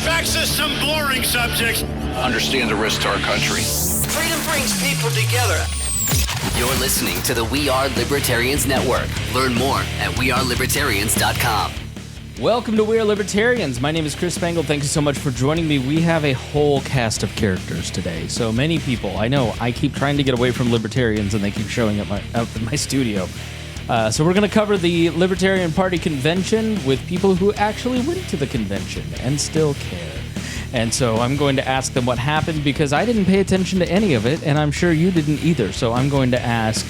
back to some boring subjects. Understand the risk to our country. Freedom brings people together. You're listening to the We Are Libertarians Network. Learn more at wearelibertarians.com. Welcome to We Are Libertarians. My name is Chris Spangle. Thank you so much for joining me. We have a whole cast of characters today. So many people. I know I keep trying to get away from libertarians and they keep showing up in my studio. So we're going to cover the Libertarian Party convention with people who actually went to the convention and still care. And so I'm going to ask them what happened because I didn't pay attention to any of it, and I'm sure you didn't either. So I'm going to ask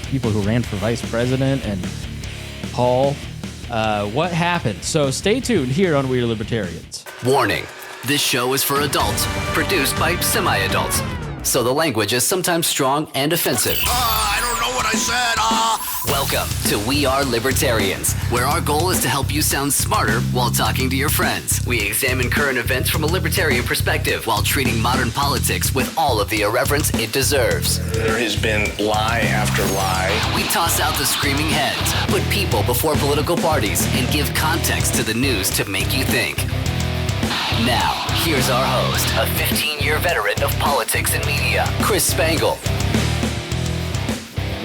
people who ran for vice president and Paul what happened. So stay tuned here on We Are Libertarians. Warning, this show is for adults, produced by semi-adults. So the language is sometimes strong and offensive. I don't know what I said. Welcome to We Are Libertarians, where our goal is to help you sound smarter while talking to your friends. We examine current events from a libertarian perspective while treating modern politics with all of the irreverence it deserves. There has been lie after lie. We toss out the screaming heads, put people before political parties, and give context to the news to make you think. Now, here's our host, a 15-year veteran of politics and media, Chris Spangle.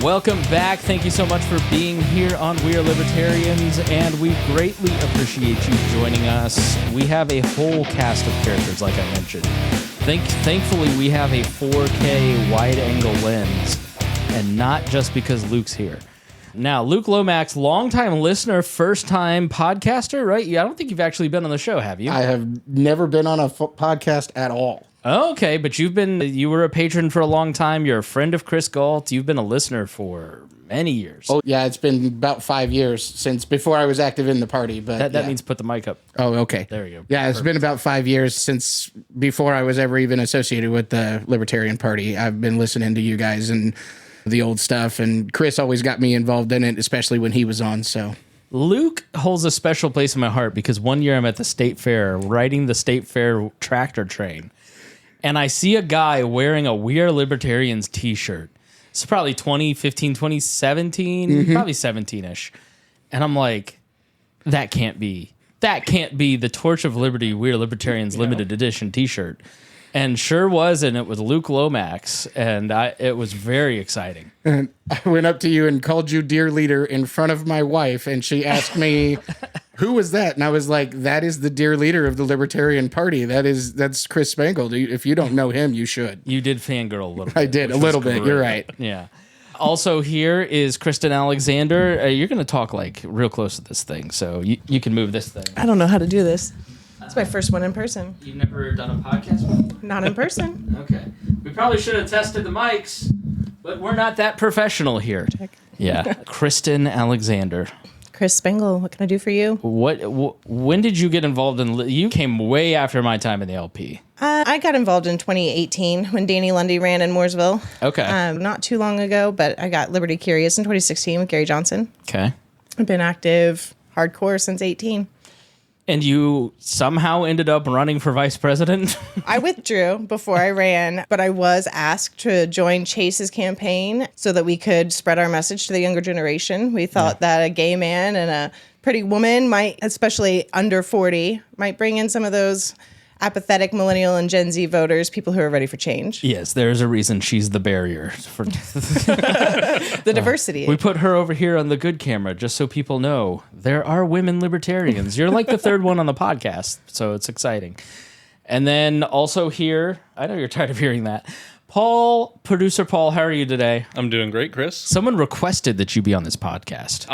Welcome back. Thank you so much for being here on We Are Libertarians, and we greatly appreciate you joining us. We have a whole cast of characters, like I mentioned. Thankfully, we have a 4K wide-angle lens, and not just because Luke's here. Now, Luke Lomax, longtime listener, first-time podcaster, right? I don't think you've actually been on the show, have you? I have never been on a podcast at all. Okay, but you were a patron for a long time. You're a friend of Chris Galt. You've been a listener for many years. Oh, yeah, it's been about 5 years since before I was active in the party. But that means put the mic up. Oh, okay. There you go. Yeah, it's been about 5 years since before I was ever even associated with the Libertarian Party. I've been listening to you guys and the old stuff, and Chris always got me involved in it, especially when he was on, so... Luke holds a special place in my heart because one year I'm at the state fair riding the state fair tractor train, and I see a guy wearing a We Are Libertarians t-shirt. It's probably 2015, 2017, probably 17-ish. And I'm like, that can't be the Torch of Liberty We Are Libertarians limited edition t-shirt. And sure was, and it was Luke Lomax, and it was very exciting. And I went up to you and called you dear leader in front of my wife, and she asked me, who was that? And I was like, that is the dear leader of the Libertarian Party. That's Chris Spangle. If you don't know him, you should. You did fangirl a little bit. I did, a little bit. Great. You're right. Yeah. Also here is Kristen Alexander. You're going to talk like real close to this thing, so you can move this thing. I don't know how to do this. It's my first one in person. You've never done a podcast before? Not in person. Okay. We probably should have tested the mics, but we're not that professional here. Check. Yeah. Kristen Alexander. Chris Spangle, what can I do for you? When did you get involved in... You came way after my time in the LP. I got involved in 2018 when Danny Lundy ran in Mooresville. Okay. Not too long ago, but I got Liberty Curious in 2016 with Gary Johnson. Okay. I've been active hardcore since 18. And you somehow ended up running for vice president? I withdrew before I ran, but I was asked to join Chase's campaign so that we could spread our message to the younger generation. We thought that a gay man and a pretty woman might, especially under 40, might bring in some of those apathetic millennial and Gen Z voters, people who are ready for change. Yes, there's a reason she's the barrier. For the diversity. We put her over here on the good camera just so people know there are women libertarians. You're like the third one on the podcast, so it's exciting. And then also here, I know you're tired of hearing that, Paul, producer Paul, how are you today? I'm doing great, Chris. Someone requested that you be on this podcast.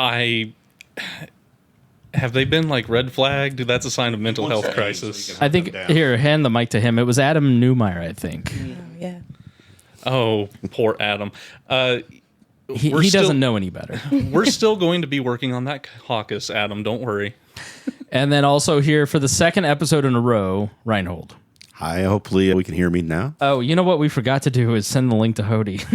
Have they been like red flagged? That's a sign of mental health crisis. I think, here, hand the mic to him. It was Adam Neumeier, I think. Yeah. Oh, poor Adam. He doesn't know any better. We're still going to be working on that caucus, Adam. Don't worry. And then also here for the second episode in a row, Reinhold. Hi, hopefully we can hear me now. Oh, you know what we forgot to do is send the link to Hody.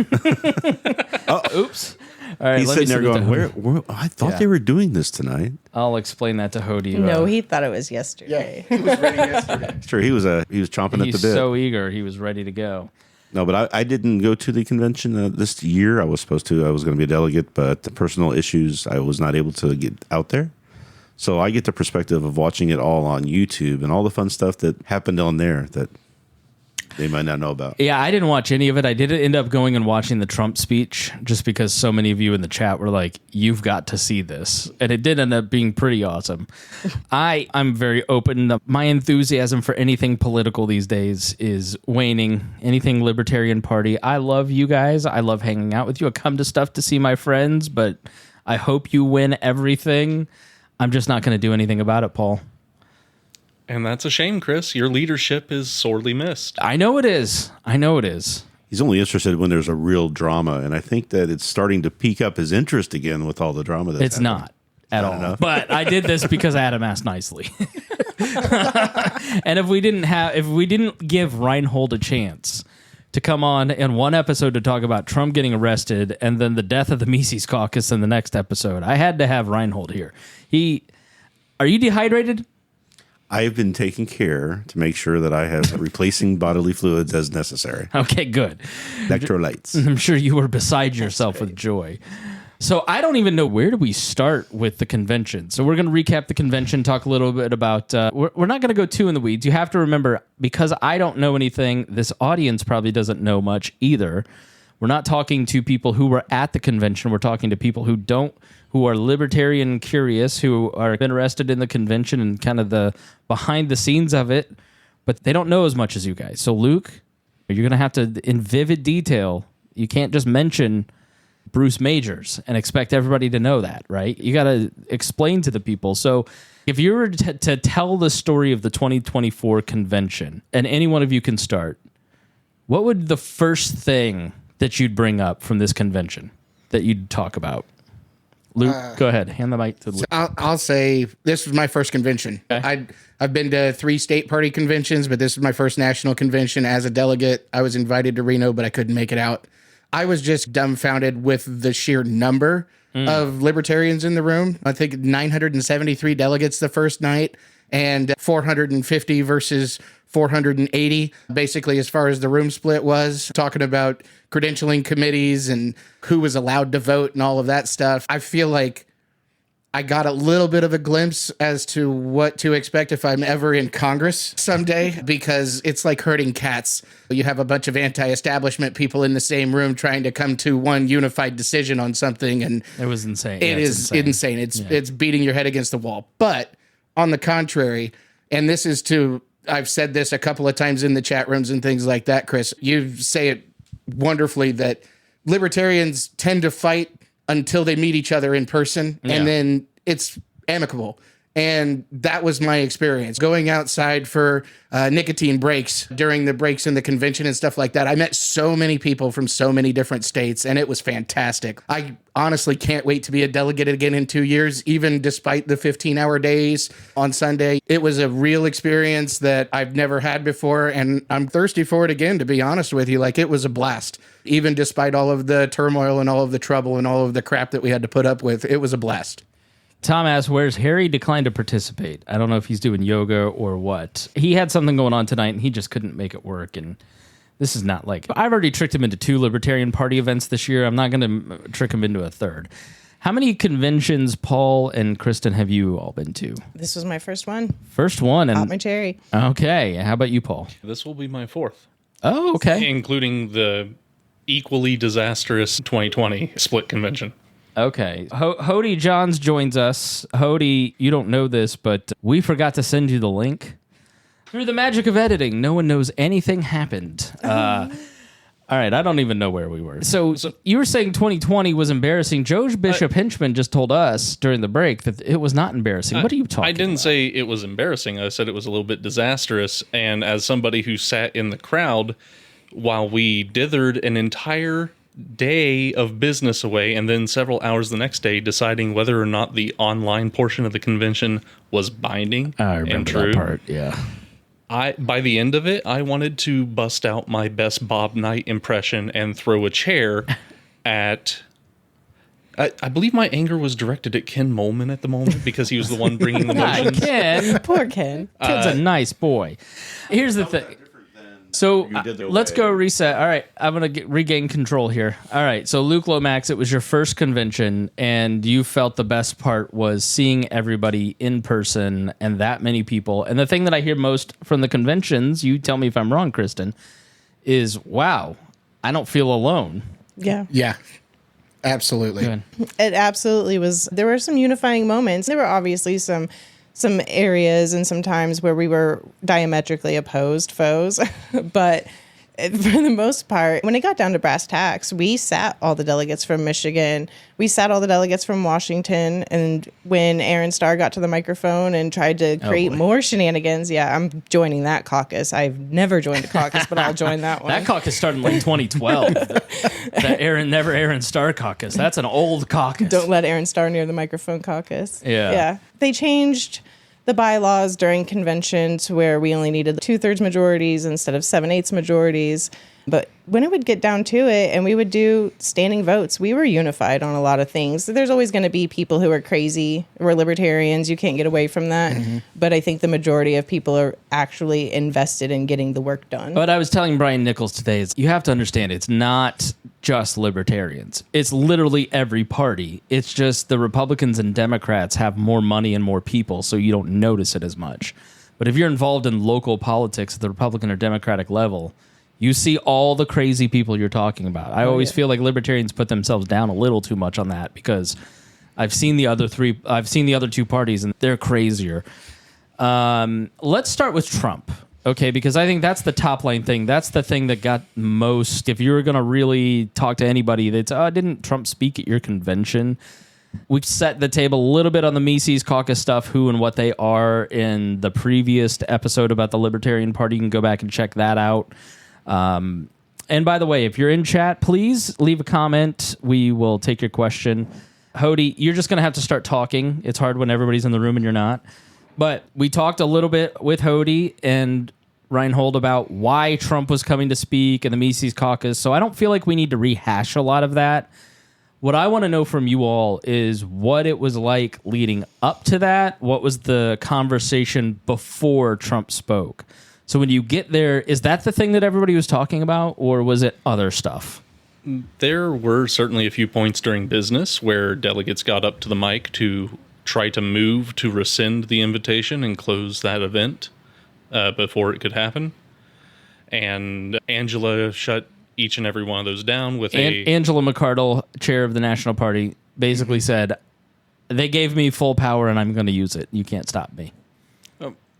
Oops. All right, he's sitting there going, where? I thought they were doing this tonight. I'll explain that to Hody. No, he thought it was yesterday. Yeah, he was ready yesterday. Sure, he was chomping at the bit. He's so eager. He was ready to go. No, but I didn't go to the convention this year. I was supposed to. I was going to be a delegate, but the personal issues, I was not able to get out there. So I get the perspective of watching it all on YouTube and all the fun stuff that happened on there that they might not know about. Yeah, I didn't watch any of it. I did end up going and watching the Trump speech just because so many of you in the chat were like, you've got to see this. And it did end up being pretty awesome. I'm very open. My enthusiasm for anything political these days is waning. Anything Libertarian Party. I love you guys. I love hanging out with you. I come to stuff to see my friends, but I hope you win everything. I'm just not going to do anything about it, Paul. And that's a shame, Chris. Your leadership is sorely missed. I know it is. He's only interested when there's a real drama, and I think that it's starting to pique up his interest again with all the drama that's It's happening. not at all. Enough. But I did this because Adam asked nicely. And if we didn't give Reinhold a chance to come on in one episode to talk about Trump getting arrested and then the death of the Mises Caucus in the next episode, I had to have Reinhold here. Are you dehydrated? I've been taking care to make sure that I have replacing bodily fluids as necessary. Okay, good. Electrolytes. I'm sure you were beside yourself with joy. So I don't even know where do we start with the convention. So we're going to recap the convention, talk a little bit about, we're not going to go too in the weeds. You have to remember, because I don't know anything, this audience probably doesn't know much either. We're not talking to people who were at the convention. We're talking to people who are libertarian curious, who are interested in the convention and kind of the behind the scenes of it, but they don't know as much as you guys. So Luke, you're going to have to, in vivid detail, you can't just mention Bruce Majors and expect everybody to know that, right? You got to explain to the people. So if you were to tell the story of the 2024 convention, and any one of you can start, what would the first thing that you'd bring up from this convention that you'd talk about? Luke, go ahead. Hand the mic to Luke. I'll say this was my first convention. Okay. I've been to 3 state party conventions, but this was my first national convention as a delegate. I was invited to Reno, but I couldn't make it out. I was just dumbfounded with the sheer number of libertarians in the room. I think 973 delegates the first night and 450 versus 480, basically, as far as the room split was, talking about credentialing committees and who was allowed to vote and all of that stuff. I feel like I got a little bit of a glimpse as to what to expect if I'm ever in Congress someday, because it's like herding cats. You have a bunch of anti-establishment people in the same room trying to come to one unified decision on something, and It was insane. it is insane. It's beating your head against the wall. But on the contrary, and this is I've said this a couple of times in the chat rooms and things like that, Chris, you say it wonderfully that libertarians tend to fight until they meet each other in person, and then it's amicable. And that was my experience. Going outside for nicotine breaks during the breaks in the convention and stuff like that. I met so many people from so many different states, and it was fantastic. I honestly can't wait to be a delegate again in 2 years, even despite the 15-hour days on Sunday. It was a real experience that I've never had before, and I'm thirsty for it again, to be honest with you. Like, it was a blast. Even despite all of the turmoil and all of the trouble and all of the crap that we had to put up with, it was a blast. Tom asks, where's Harry? Declined to participate. I don't know if he's doing yoga or what. He had something going on tonight, and he just couldn't make it work. And this is not like... I've already tricked him into 2 Libertarian Party events this year. I'm not going to trick him into a third. How many conventions, Paul and Kristen, have you all been to? This was my first one. First one. Pop And my cherry. okay. How about you, Paul? This will be my 4th, Oh, okay. including the equally disastrous 2020 split convention. Okay. Hody Johns joins us. Hody, you don't know this, but we forgot to send you the link. Through the magic of editing, no one knows anything happened. All right, I don't even know where we were. So you were saying 2020 was embarrassing. Joe Bishop Hinchman just told us during the break that it was not embarrassing. What are you talking about? I didn't say it was embarrassing. I said it was a little bit disastrous. And as somebody who sat in the crowd while we dithered an entire day of business away and then several hours the next day deciding whether or not the online portion of the convention was binding I remember and true. that part, yeah. By the end of it, I wanted to bust out my best Bob Knight impression and throw a chair at... I believe my anger was directed at Ken Molman at the moment because he was the one bringing the motions. Ken. Poor Ken. Ken's a nice boy. Here's the thing. So You did the let's way. go reset. All right, I'm going to regain control here. All right, so Luke Lomax, it was your first convention, and you felt the best part was seeing everybody in person and that many people. And the thing that I hear most from the conventions, you tell me if I'm wrong, Kristen, is, wow, I don't feel alone. Yeah. Yeah, absolutely. Good. It absolutely was. There were some unifying moments. There were obviously some areas and some times where we were diametrically opposed foes, but for the most part, when it got down to brass tacks, we sat all the delegates from Michigan. We sat all the delegates from Washington. And when Aaron Starr got to the microphone and tried to create more shenanigans, yeah, I'm joining that caucus. I've never joined a caucus, but I'll join that one. That caucus started in like 2012. That Aaron Starr caucus. That's an old caucus. Don't let Aaron Starr near the microphone caucus. Yeah. Yeah. They changed the bylaws during convention to where we only needed 2/3 majorities instead of 7/8 majorities. But when it would get down to it and we would do standing votes, we were unified on a lot of things. There's always going to be people who are crazy. We're libertarians. You can't get away from that. Mm-hmm. But I think the majority of people are actually invested in getting the work done. What I was telling Brian Nichols today is you have to understand it's not just libertarians. It's literally every party. It's just the Republicans and Democrats have more money and more people, so you don't notice it as much. But if you're involved in local politics at the Republican or Democratic level, you see all the crazy people you're talking about. I always feel like libertarians put themselves down a little too much on that because I've seen the other two parties and they're crazier. Let's start with Trump. Okay, because I think that's the top line thing. That's the thing that got most. If you were going to really talk to anybody, they'd say, didn't Trump speak at your convention? We set the table a little bit on the Mises Caucus stuff, who and what they are in the previous episode about the Libertarian Party. You can go back and check that out. And by the way, if you're in chat, please leave a comment. We will take your question. Hody, you're just going to have to start talking. It's hard when everybody's in the room and you're not. But we talked a little bit with Hody and Reinhold about why Trump was coming to speak and the Mises Caucus, so I don't feel like we need to rehash a lot of that. What I want to know from you all is what it was like leading up to that. What was the conversation before Trump spoke? So when you get there, is that the thing that everybody was talking about, or was it other stuff? There were certainly a few points during business where delegates got up to the mic to try to move to rescind the invitation and close that event before it could happen. And Angela shut each and every one of those down with Angela McArdle, chair of the National Party, basically said, they gave me full power and I'm going to use it. You can't stop me.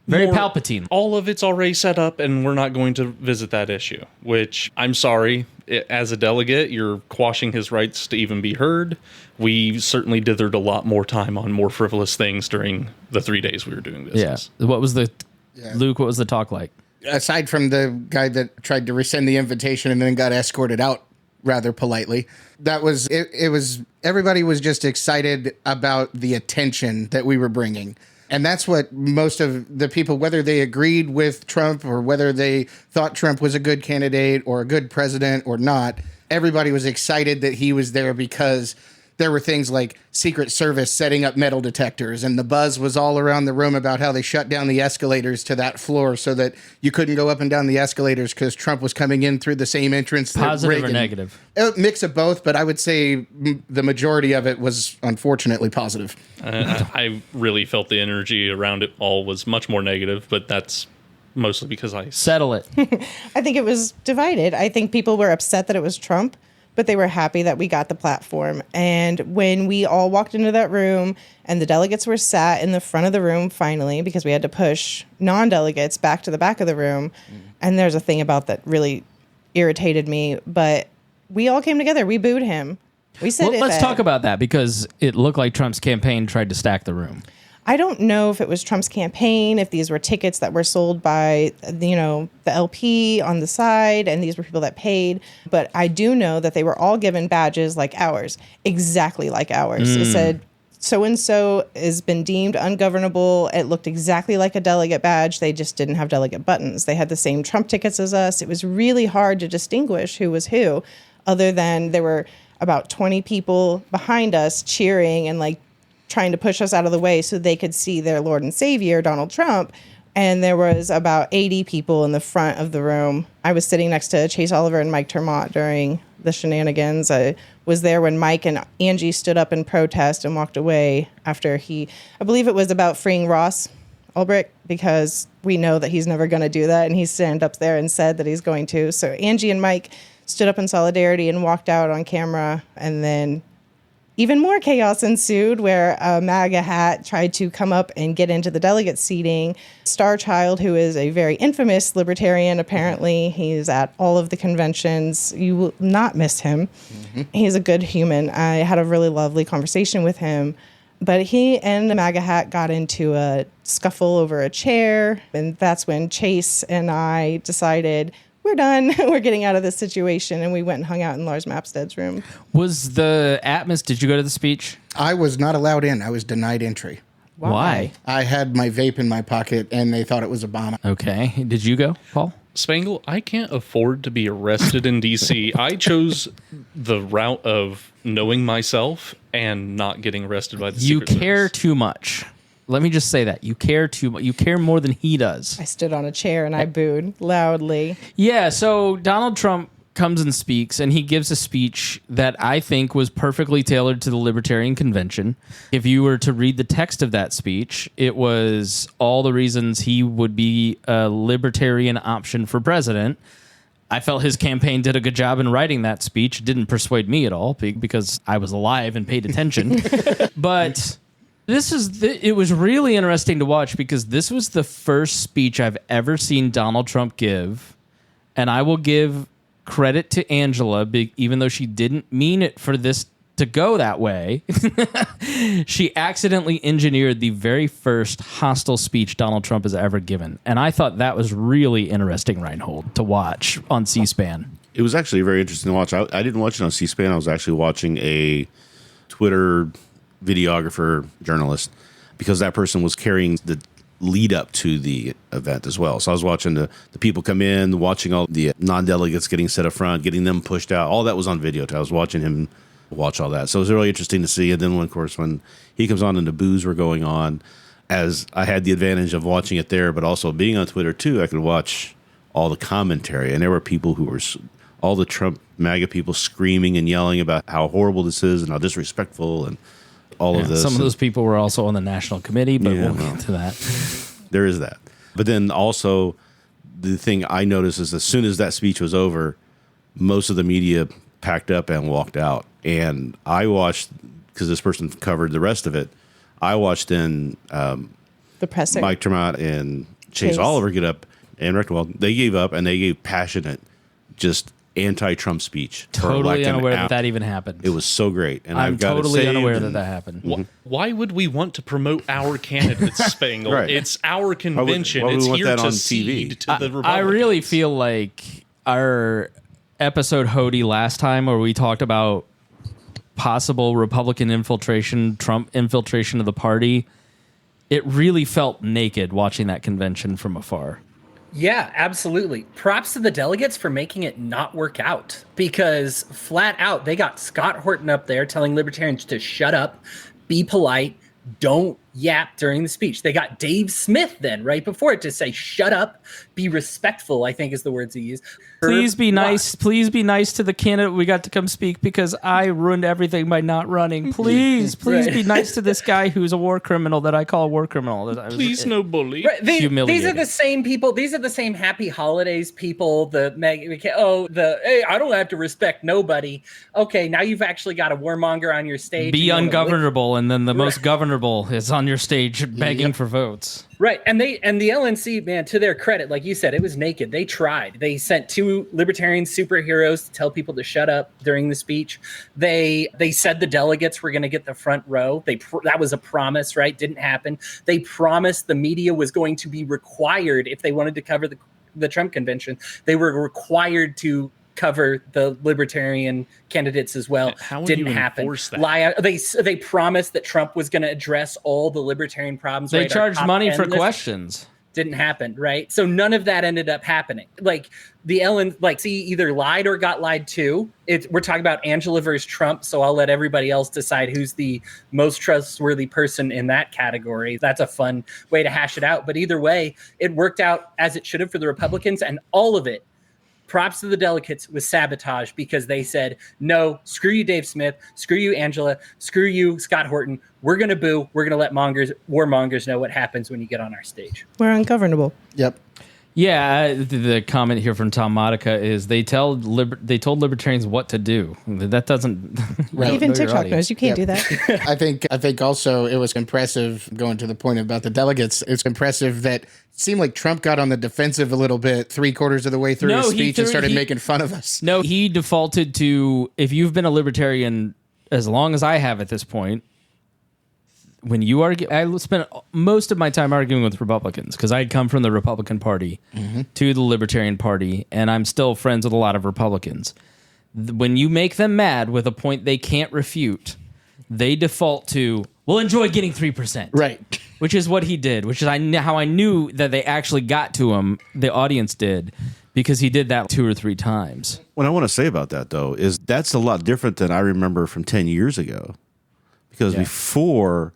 Very Palpatine. All of it's already set up, and we're not going to visit that issue, which I'm sorry. As a delegate, you're quashing his rights to even be heard. We certainly dithered a lot more time on more frivolous things during the 3 days we were doing business. Yeah. Luke, what was the talk like? Aside from the guy that tried to rescind the invitation and then got escorted out rather politely, that was it was everybody was just excited about the attention that we were bringing. And that's what most of the people, whether they agreed with Trump or whether they thought Trump was a good candidate or a good president or not, everybody was excited that he was there because there were things like Secret Service setting up metal detectors, and the buzz was all around the room about how they shut down the escalators to that floor so that you couldn't go up and down the escalators because Trump was coming in through the same entrance. Positive or negative? A mix of both, but I would say the majority of it was unfortunately positive. I really felt the energy around it all was much more negative, but that's mostly because I... Settle it. I think it was divided. I think people were upset that it was Trump, but they were happy that we got the platform. And when we all walked into that room and the delegates were sat in the front of the room finally, because we had to push non-delegates back to the back of the room. And there's a thing about that really irritated me, but we all came together. We booed him. We said, well, let's talk about that because it looked like Trump's campaign tried to stack the room. I don't know if it was Trump's campaign, if these were tickets that were sold by, the LP on the side, and these were people that paid. But I do know that they were all given badges like ours, exactly like ours. It said, so-and-so has been deemed ungovernable. It looked exactly like a delegate badge. They just didn't have delegate buttons. They had the same Trump tickets as us. It was really hard to distinguish who was who, other than there were about 20 people behind us cheering and trying to push us out of the way so they could see their Lord and Savior, Donald Trump. And there was about 80 people in the front of the room. I was sitting next to Chase Oliver and Mike Termont during the shenanigans. I was there when Mike and Angie stood up in protest and walked away after I believe it was about freeing Ross Ulbricht, because we know that he's never going to do that. And he stand up there and said that he's going to. So Angie and Mike stood up in solidarity and walked out on camera. And then even more chaos ensued, where a MAGA hat tried to come up and get into the delegate seating. Star Child, who is a very infamous libertarian, apparently, he's at all of the conventions. You will not miss him. Mm-hmm. He's a good human. I had a really lovely conversation with him. But he and the MAGA hat got into a scuffle over a chair. And that's when Chase and I decided, we're done. We're getting out of this situation. And we went and hung out in Lars Mapstead's room. Was the did you go to the speech? I was not allowed in. I was denied entry. Why? I had my vape in my pocket, and they thought it was a bomb. Okay. Did you go, Paul? Spangle, I can't afford to be arrested in D.C. I chose the route of knowing myself and not getting arrested by the Secret Service. You care too much. Let me just say that. You care too much. You care more than he does. I stood on a chair and I booed loudly. Yeah, so Donald Trump comes and speaks, and he gives a speech that I think was perfectly tailored to the Libertarian Convention. If you were to read the text of that speech, it was all the reasons he would be a libertarian option for president. I felt his campaign did a good job in writing that speech. It didn't persuade me at all because I was alive and paid attention. But it was really interesting to watch, because this was the first speech I've ever seen Donald Trump give. And I will give credit to Angela, even though she didn't mean it for this to go that way. She accidentally engineered the very first hostile speech Donald Trump has ever given. And I thought that was really interesting, Reinhold, to watch on C-SPAN. It was actually very interesting to watch. I didn't watch it on C-SPAN. I was actually watching a Twitter videographer journalist, because that person was carrying the lead up to the event as well. So I was watching the people come in, watching all the non-delegates getting set up front, getting them pushed out. All that was on video. I was watching him watch all that. So it was really interesting to see. And then, of course, when he comes on and the boos were going on, as I had the advantage of watching it there, but also being on Twitter too, I could watch all the commentary. And there were people who were, all the Trump MAGA people, screaming and yelling about how horrible this is and how disrespectful and all of this. Some of those people were also on the National Committee, but we'll get to that. There is that. But then also, the thing I noticed is as soon as that speech was over, most of the media packed up and walked out. And I watched, because this person covered the rest of it, I watched then the presser, Mike Termont and Chase Oliver get up, and Rectorwell, they gave up, and they gave passionate, just anti-Trump speech. Totally unaware that even happened. It was so great. And I'm I've got totally unaware that happened. Why would we want to promote our candidates, Spangle? Right. It's our convention. Why would we it's want here that to on cede TV? to the Republicans. I really feel like our episode Hody last time, where we talked about possible Republican infiltration, Trump infiltration of the party, it really felt naked watching that convention from afar. Yeah, absolutely. Props to the delegates for making it not work out, because flat out, they got Scott Horton up there telling libertarians to shut up, be polite, don't yap during the speech. They got Dave Smith then right before it to say, shut up, be respectful, I think is the words he used. Please be nice. Please be nice to the candidate we got to come speak, because I ruined everything by not running. Please be nice to this guy who's a war criminal that I call a war criminal. Please, no bully. Right. These are the same people. These are the same happy holidays people. Hey, I don't have to respect nobody. Okay, now you've actually got a warmonger on your stage. Be ungovernable, and then the most governable is on your stage begging for votes. Right, and the LNC, man, to their credit, like you said, it was naked. They tried. They sent 2 libertarian superheroes to tell people to shut up during the speech. They said the delegates were going to get the front row. That was a promise, right? Didn't happen. They promised the media was going to be required, if they wanted to cover the Trump convention, they were required to cover the libertarian candidates as well. How would Didn't you happen. enforce that? They promised that Trump was going to address all the libertarian problems. They charged money for questions. Didn't happen, right? So none of that ended up happening. Like the LNC either lied or got lied to. We're talking about Angela versus Trump, so I'll let everybody else decide who's the most trustworthy person in that category. That's a fun way to hash it out. But either way, it worked out as it should have for the Republicans, and all of it, props to the delegates, was sabotage because they said, no, screw you, Dave Smith, screw you, Angela, screw you, Scott Horton. We're going to boo. We're going to let warmongers know what happens when you get on our stage. We're ungovernable. Yep. Yeah, the comment here from Tom Modica is they told libertarians what to do. That doesn't Even TikTok knows you can't do that. I think also it was impressive, going to the point about the delegates, it's impressive that it seemed like Trump got on the defensive a little bit 3/4 of the way through his speech and started making fun of us. No, he defaulted to, if you've been a libertarian as long as I have at this point, when you argue, I spent most of my time arguing with Republicans because I'd come from the Republican Party to the Libertarian Party, and I'm still friends with a lot of Republicans. When you make them mad with a point they can't refute, they default to, well, enjoy getting 3%. Right. Which is what he did, which is how I knew that they actually got to him, the audience did, because he did that 2 or 3 times. What I want to say about that, though, is that's a lot different than I remember from 10 years ago. Because before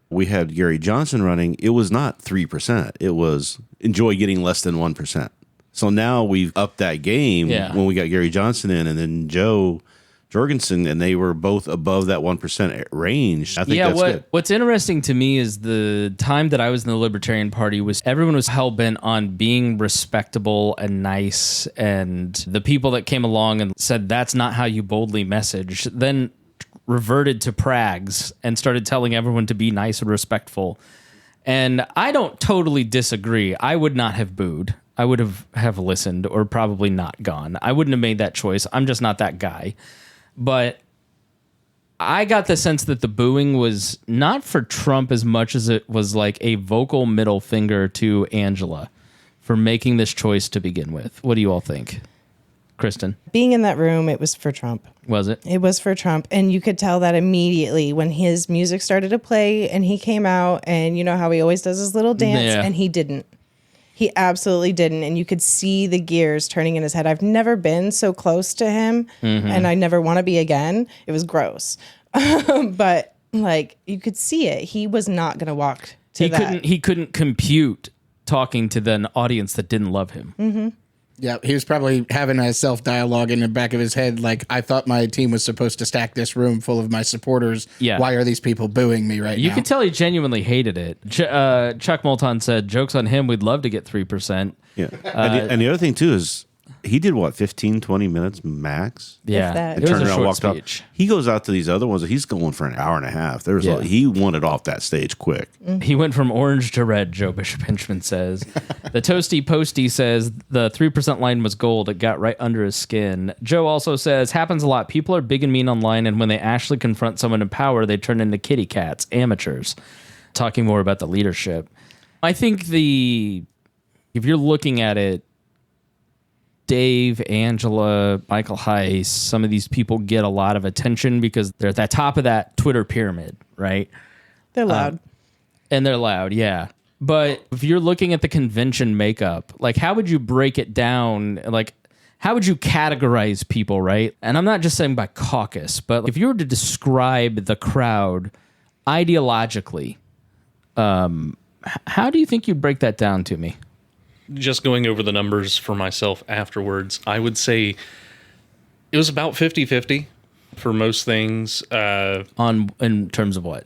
we had Gary Johnson running, it was not 3%. It was enjoy getting less than 1%. So now we've upped that game when we got Gary Johnson in, and then Joe Jorgensen, and they were both above that 1% range. I think that's good. What's interesting to me is the time that I was in the Libertarian Party was everyone was hell-bent on being respectable and nice, and the people that came along and said that's not how you boldly message then reverted to prags and started telling everyone to be nice and respectful. And I don't totally disagree. I would not have booed. I would have listened or probably not gone. I wouldn't have made that choice. I'm just not that guy. But I got the sense that the booing was not for Trump as much as it was like a vocal middle finger to Angela for making this choice to begin with. What do you all think? Kristen? Being in that room, it was for Trump. Was it? It was for Trump. And you could tell that immediately when his music started to play and he came out, and you know how he always does his little dance, and he didn't. He absolutely didn't. And you could see the gears turning in his head. I've never been so close to him, and I never want to be again. It was gross. But like you could see it. He was not going to walk to that. He couldn't compute talking to an audience that didn't love him. Mm-hmm. Yeah, he was probably having a self-dialogue in the back of his head, like, I thought my team was supposed to stack this room full of my supporters. Yeah. Why are these people booing me right now? You could tell he genuinely hated it. Chuck Moulton said, joke's on him, we'd love to get 3%. Yeah. And the other thing, too, is he did, 15, 20 minutes max? Yeah. And It was turned a around, short walked speech. off. He goes out to these other ones, he's going for an hour and a half. He wanted off that stage quick. He went from orange to red, Joe Bishop Henchman says. The Toasty Posty says the 3% line was gold. It got right under his skin. Joe also says, happens a lot. People are big and mean online, and when they actually confront someone in power, they turn into kitty cats, amateurs. Talking more about the leadership. I think if you're looking at it, Dave, Angela, Michael Heiss, some of these people get a lot of attention because they're at the top of that Twitter pyramid, right? They're loud. And they're loud, yeah. But if you're looking at the convention makeup, like how would you break it down? Like how would you categorize people, right? And I'm not just saying by caucus, but if you were to describe the crowd ideologically, how do you think you'd break that down to me? Just going over the numbers for myself afterwards, I would say it was about 50-50 for most things. In terms of what?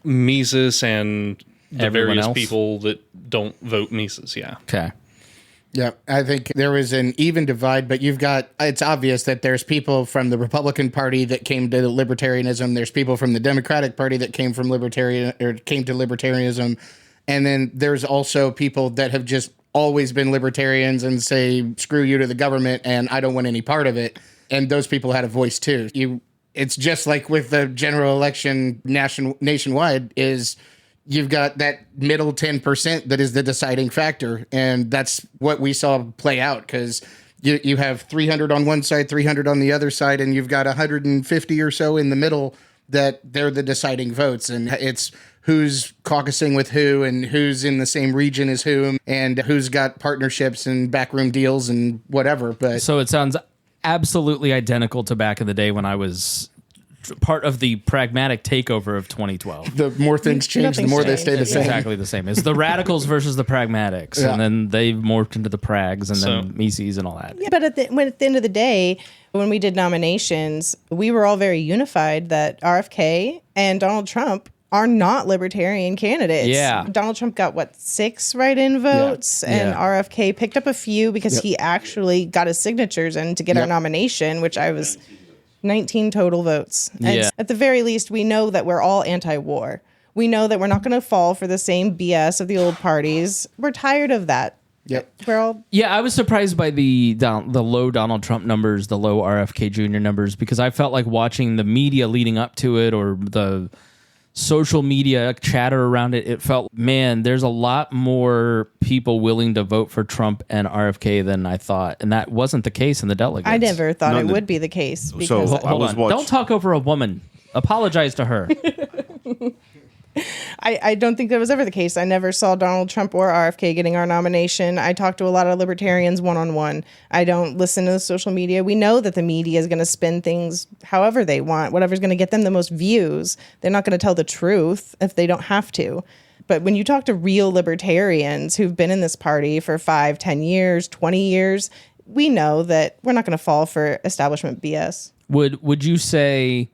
Mises and the Everyone various else? people that don't vote Mises, yeah. Okay. Yeah, I think there was an even divide, but it's obvious that there's people from the Republican Party that came to libertarianism. There's people from the Democratic Party that came to libertarianism. And then there's also people that have just always been libertarians and say, screw you to the government and I don't want any part of it. And those people had a voice too. It's just like with the general election nationwide is you've got that middle 10% that is the deciding factor. And that's what we saw play out because you have 300 on one side, 300 on the other side, and you've got 150 or so in the middle that they're the deciding votes, and it's who's caucusing with who and who's in the same region as whom and who's got partnerships and backroom deals and whatever. But So it sounds absolutely identical to back in the day when I was part of the pragmatic takeover of 2012. the more things change, the Nothing's more they changed. stay the It's same. exactly the same. It's the radicals versus the pragmatics, Yeah. and then they morphed into the prags, and So- then Mises and all that. Yeah, but at the end of the day, when we did nominations, we were all very unified that RFK and Donald Trump are not libertarian candidates. Yeah. Donald Trump got, 6 write-in votes, and Yeah. RFK picked up a few because he actually got his signatures in to get our Yep. nomination, which I was 19 total votes. And Yeah. at the very least, we know that we're all anti-war. We know that we're not going to fall for the same BS of the old parties. We're tired of that. Yep. We're all Yeah, I was surprised by the low Donald Trump numbers, the low RFK Jr. numbers, because I felt like watching the media leading up to it or the social media chatter around it, it felt, man, there's a lot more people willing to vote for Trump and RFK than I thought. And that wasn't the case in the delegates. I never thought No, it the- would be the case. Because So I Hold was on. watching. Don't talk over a woman. Apologize to her. I don't think that was ever the case. I never saw Donald Trump or RFK getting our nomination. I talked to a lot of libertarians one-on-one. I don't listen to the social media. We know that the media is going to spin things however they want, whatever's going to get them the most views. They're not going to tell the truth if they don't have to. But when you talk to real libertarians who've been in this party for 5, 10 years, 20 years, we know that we're not going to fall for establishment BS. Would you say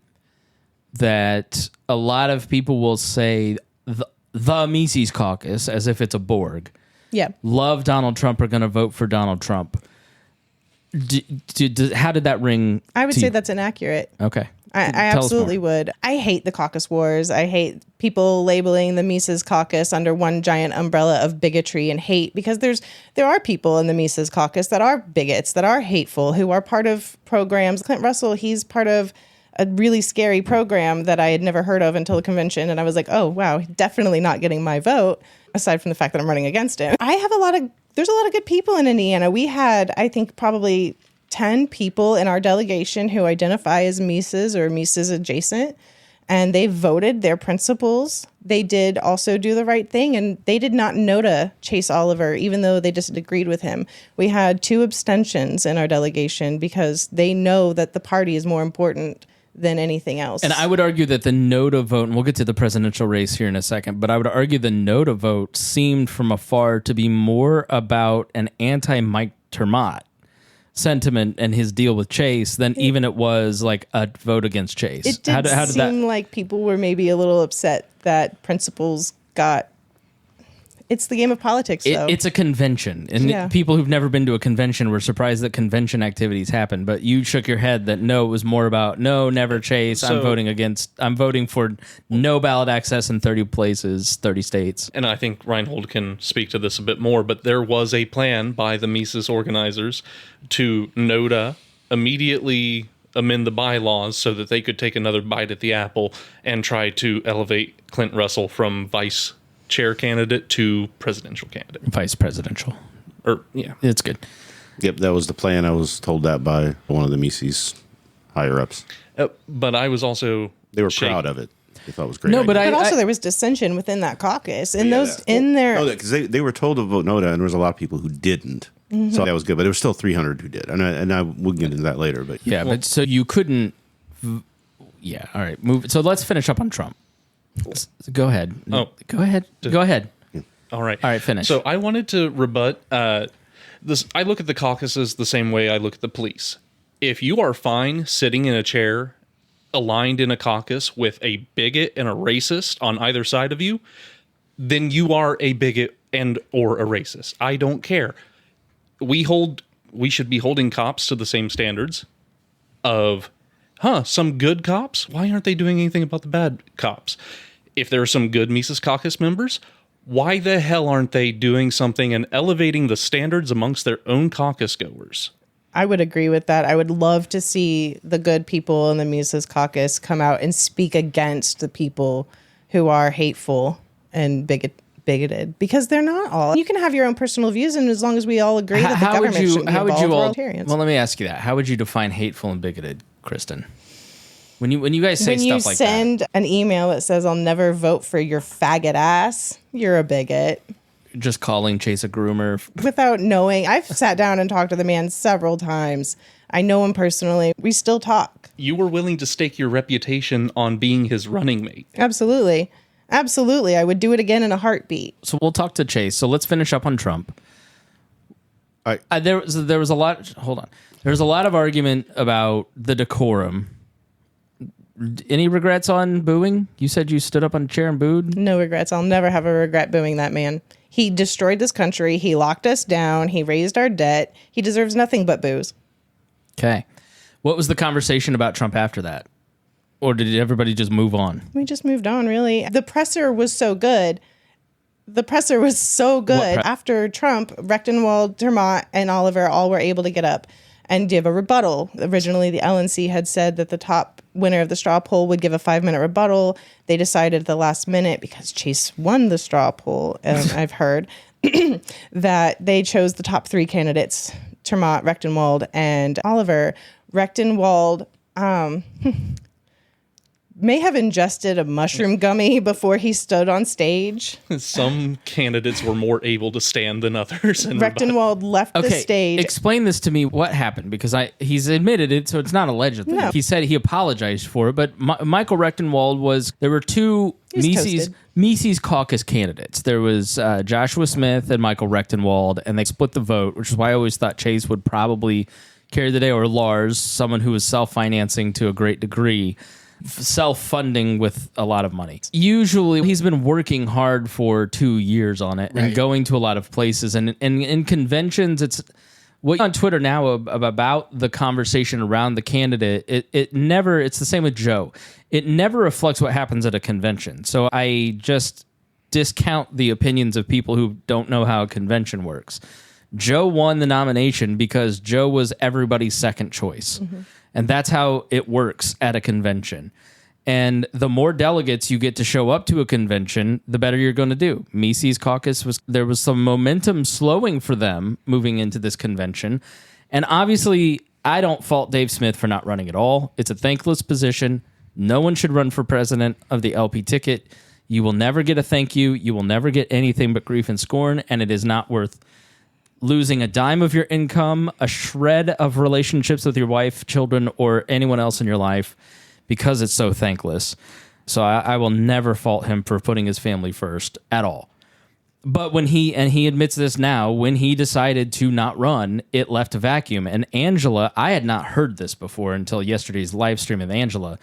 that a lot of people will say the Mises caucus, as if it's a Borg, Yeah. love Donald Trump, are going to vote for Donald Trump? How did that ring? I would to say you? that's inaccurate. Okay. I Tell us absolutely more. would. I hate the caucus wars. I hate people labeling the Mises caucus under one giant umbrella of bigotry and hate, because there are people in the Mises caucus that are bigots, that are hateful, who are part of programs. Clint Russell, he's part of a really scary program that I had never heard of until the convention. And I was like, oh, wow, definitely not getting my vote, aside from the fact that I'm running against him. There's a lot of good people in Indiana. We had, I think, probably 10 people in our delegation who identify as Mises or Mises adjacent, and they voted their principles. They did also do the right thing, and they did not know to Chase Oliver, even though they disagreed with him. We had 2 abstentions in our delegation because they know that the party is more important than anything else. And I would argue that the no to vote, and we'll get to the presidential race here in a second, but I would argue the no to vote seemed from afar to be more about an anti-Mike Termott sentiment and his deal with Chase than even it was like a vote against Chase. It did seem like people were maybe a little upset that principles got... It's the game of politics, though. It's a convention, and Yeah. people who've never been to a convention were surprised that convention activities happen. But you shook your head that no, it was more about no, never Chase. I'm voting for no ballot access in 30 places, 30 states. And I think Reinhold can speak to this a bit more, but there was a plan by the Mises organizers to NOTA immediately amend the bylaws so that they could take another bite at the apple and try to elevate Clint Russell from vice chair candidate to presidential candidate. Vice presidential. Yeah. It's good. Yep, that was the plan. I was told that by one of the Mises higher ups. But I was also They were shaken. proud of it. They thought it was great. No, but idea. But also there was dissension within that caucus. And No, because they were told to vote NOTA, and there was a lot of people who didn't. So that was good, but there was still 300 who did, and I we'll get into that later. But Yeah, but so you couldn't. Yeah, all right. Move. So let's finish up on Trump. Go ahead. Oh. Go ahead. Go ahead. All right. All right, finish. So I wanted to rebut this. I look at the caucuses the same way I look at the police. If you are fine sitting in a chair aligned in a caucus with a bigot and a racist on either side of you, then you are a bigot and or a racist. I don't care. We should be holding cops to the same standards of some good cops? Why aren't they doing anything about the bad cops? If there are some good Mises Caucus members, why the hell aren't they doing something and elevating the standards amongst their own caucus goers? I would agree with that. I would love to see the good people in the Mises Caucus come out and speak against the people who are hateful and bigoted, because they're not all. You can have your own personal views, and as long as we all agree that the government shouldn't be involved, we're libertarians. Well, let me ask you that. How would you define hateful and bigoted, Kristen? When you guys say When you stuff like send an email that says, I'll never vote for your faggot ass, you're a bigot. that, just calling Chase a groomer. Without knowing, I've sat down and talked to the man several times. I know him personally. We still talk. You were willing to stake your reputation on being his running mate. Absolutely. Absolutely. I would do it again in a heartbeat. So we'll talk to Chase. So let's finish up on Trump. There was a lot. Hold on. There was a lot of argument about the decorum. Any regrets on booing? You said you stood up on a chair and booed. No regrets. I'll never have a regret booing that man. He destroyed this country. He locked us down. He raised our debt. He deserves nothing but boos. Okay. What was the conversation about Trump after that? Or did everybody just move on? We just moved on, really. The presser was so good. After Trump, Rechtenwald, Termont, and Oliver all were able to get up and give a rebuttal. Originally, the LNC had said that the top winner of the straw poll would give a 5-minute rebuttal. They decided at the last minute, because Chase won the straw poll, I've heard, that they chose the top 3 candidates, Termont, Rechtenwald, and Oliver. Rechtenwald may have ingested a mushroom gummy before he stood on stage. Some candidates were more able to stand than others. And Rechtenwald left the stage. Explain this to me. What happened? Because he's admitted it, so it's not allegedly. No. He said he apologized for it, but Michael Rechtenwald there were 2 Mises caucus candidates. There was Joshua Smith and Michael Rechtenwald, and they split the vote, which is why I always thought Chase would probably carry the day, or Lars, someone who was self-financing to a great degree, self-funding with a lot of money. Usually he's been working hard for 2 years on it and going to a lot of places, and in conventions, it's what on Twitter now about the conversation around the candidate. It never, it's the same with Joe. It never reflects what happens at a convention. So I just discount the opinions of people who don't know how a convention works. Joe won the nomination because Joe was everybody's second choice. Mm-hmm. And that's how it works at a convention. And the more delegates you get to show up to a convention, the better you're going to do. Mises caucus there was some momentum slowing for them moving into this convention. And obviously, I don't fault Dave Smith for not running at all. It's a thankless position. No one should run for president of the LP ticket. You will never get a thank you. You will never get anything but grief and scorn, and it is not worth losing a dime of your income, a shred of relationships with your wife, children, or anyone else in your life because it's so thankless. So I will never fault him for putting his family first at all. But when he admits this now, when he decided to not run, it left a vacuum. And Angela, I had not heard this before until yesterday's live stream of Angela.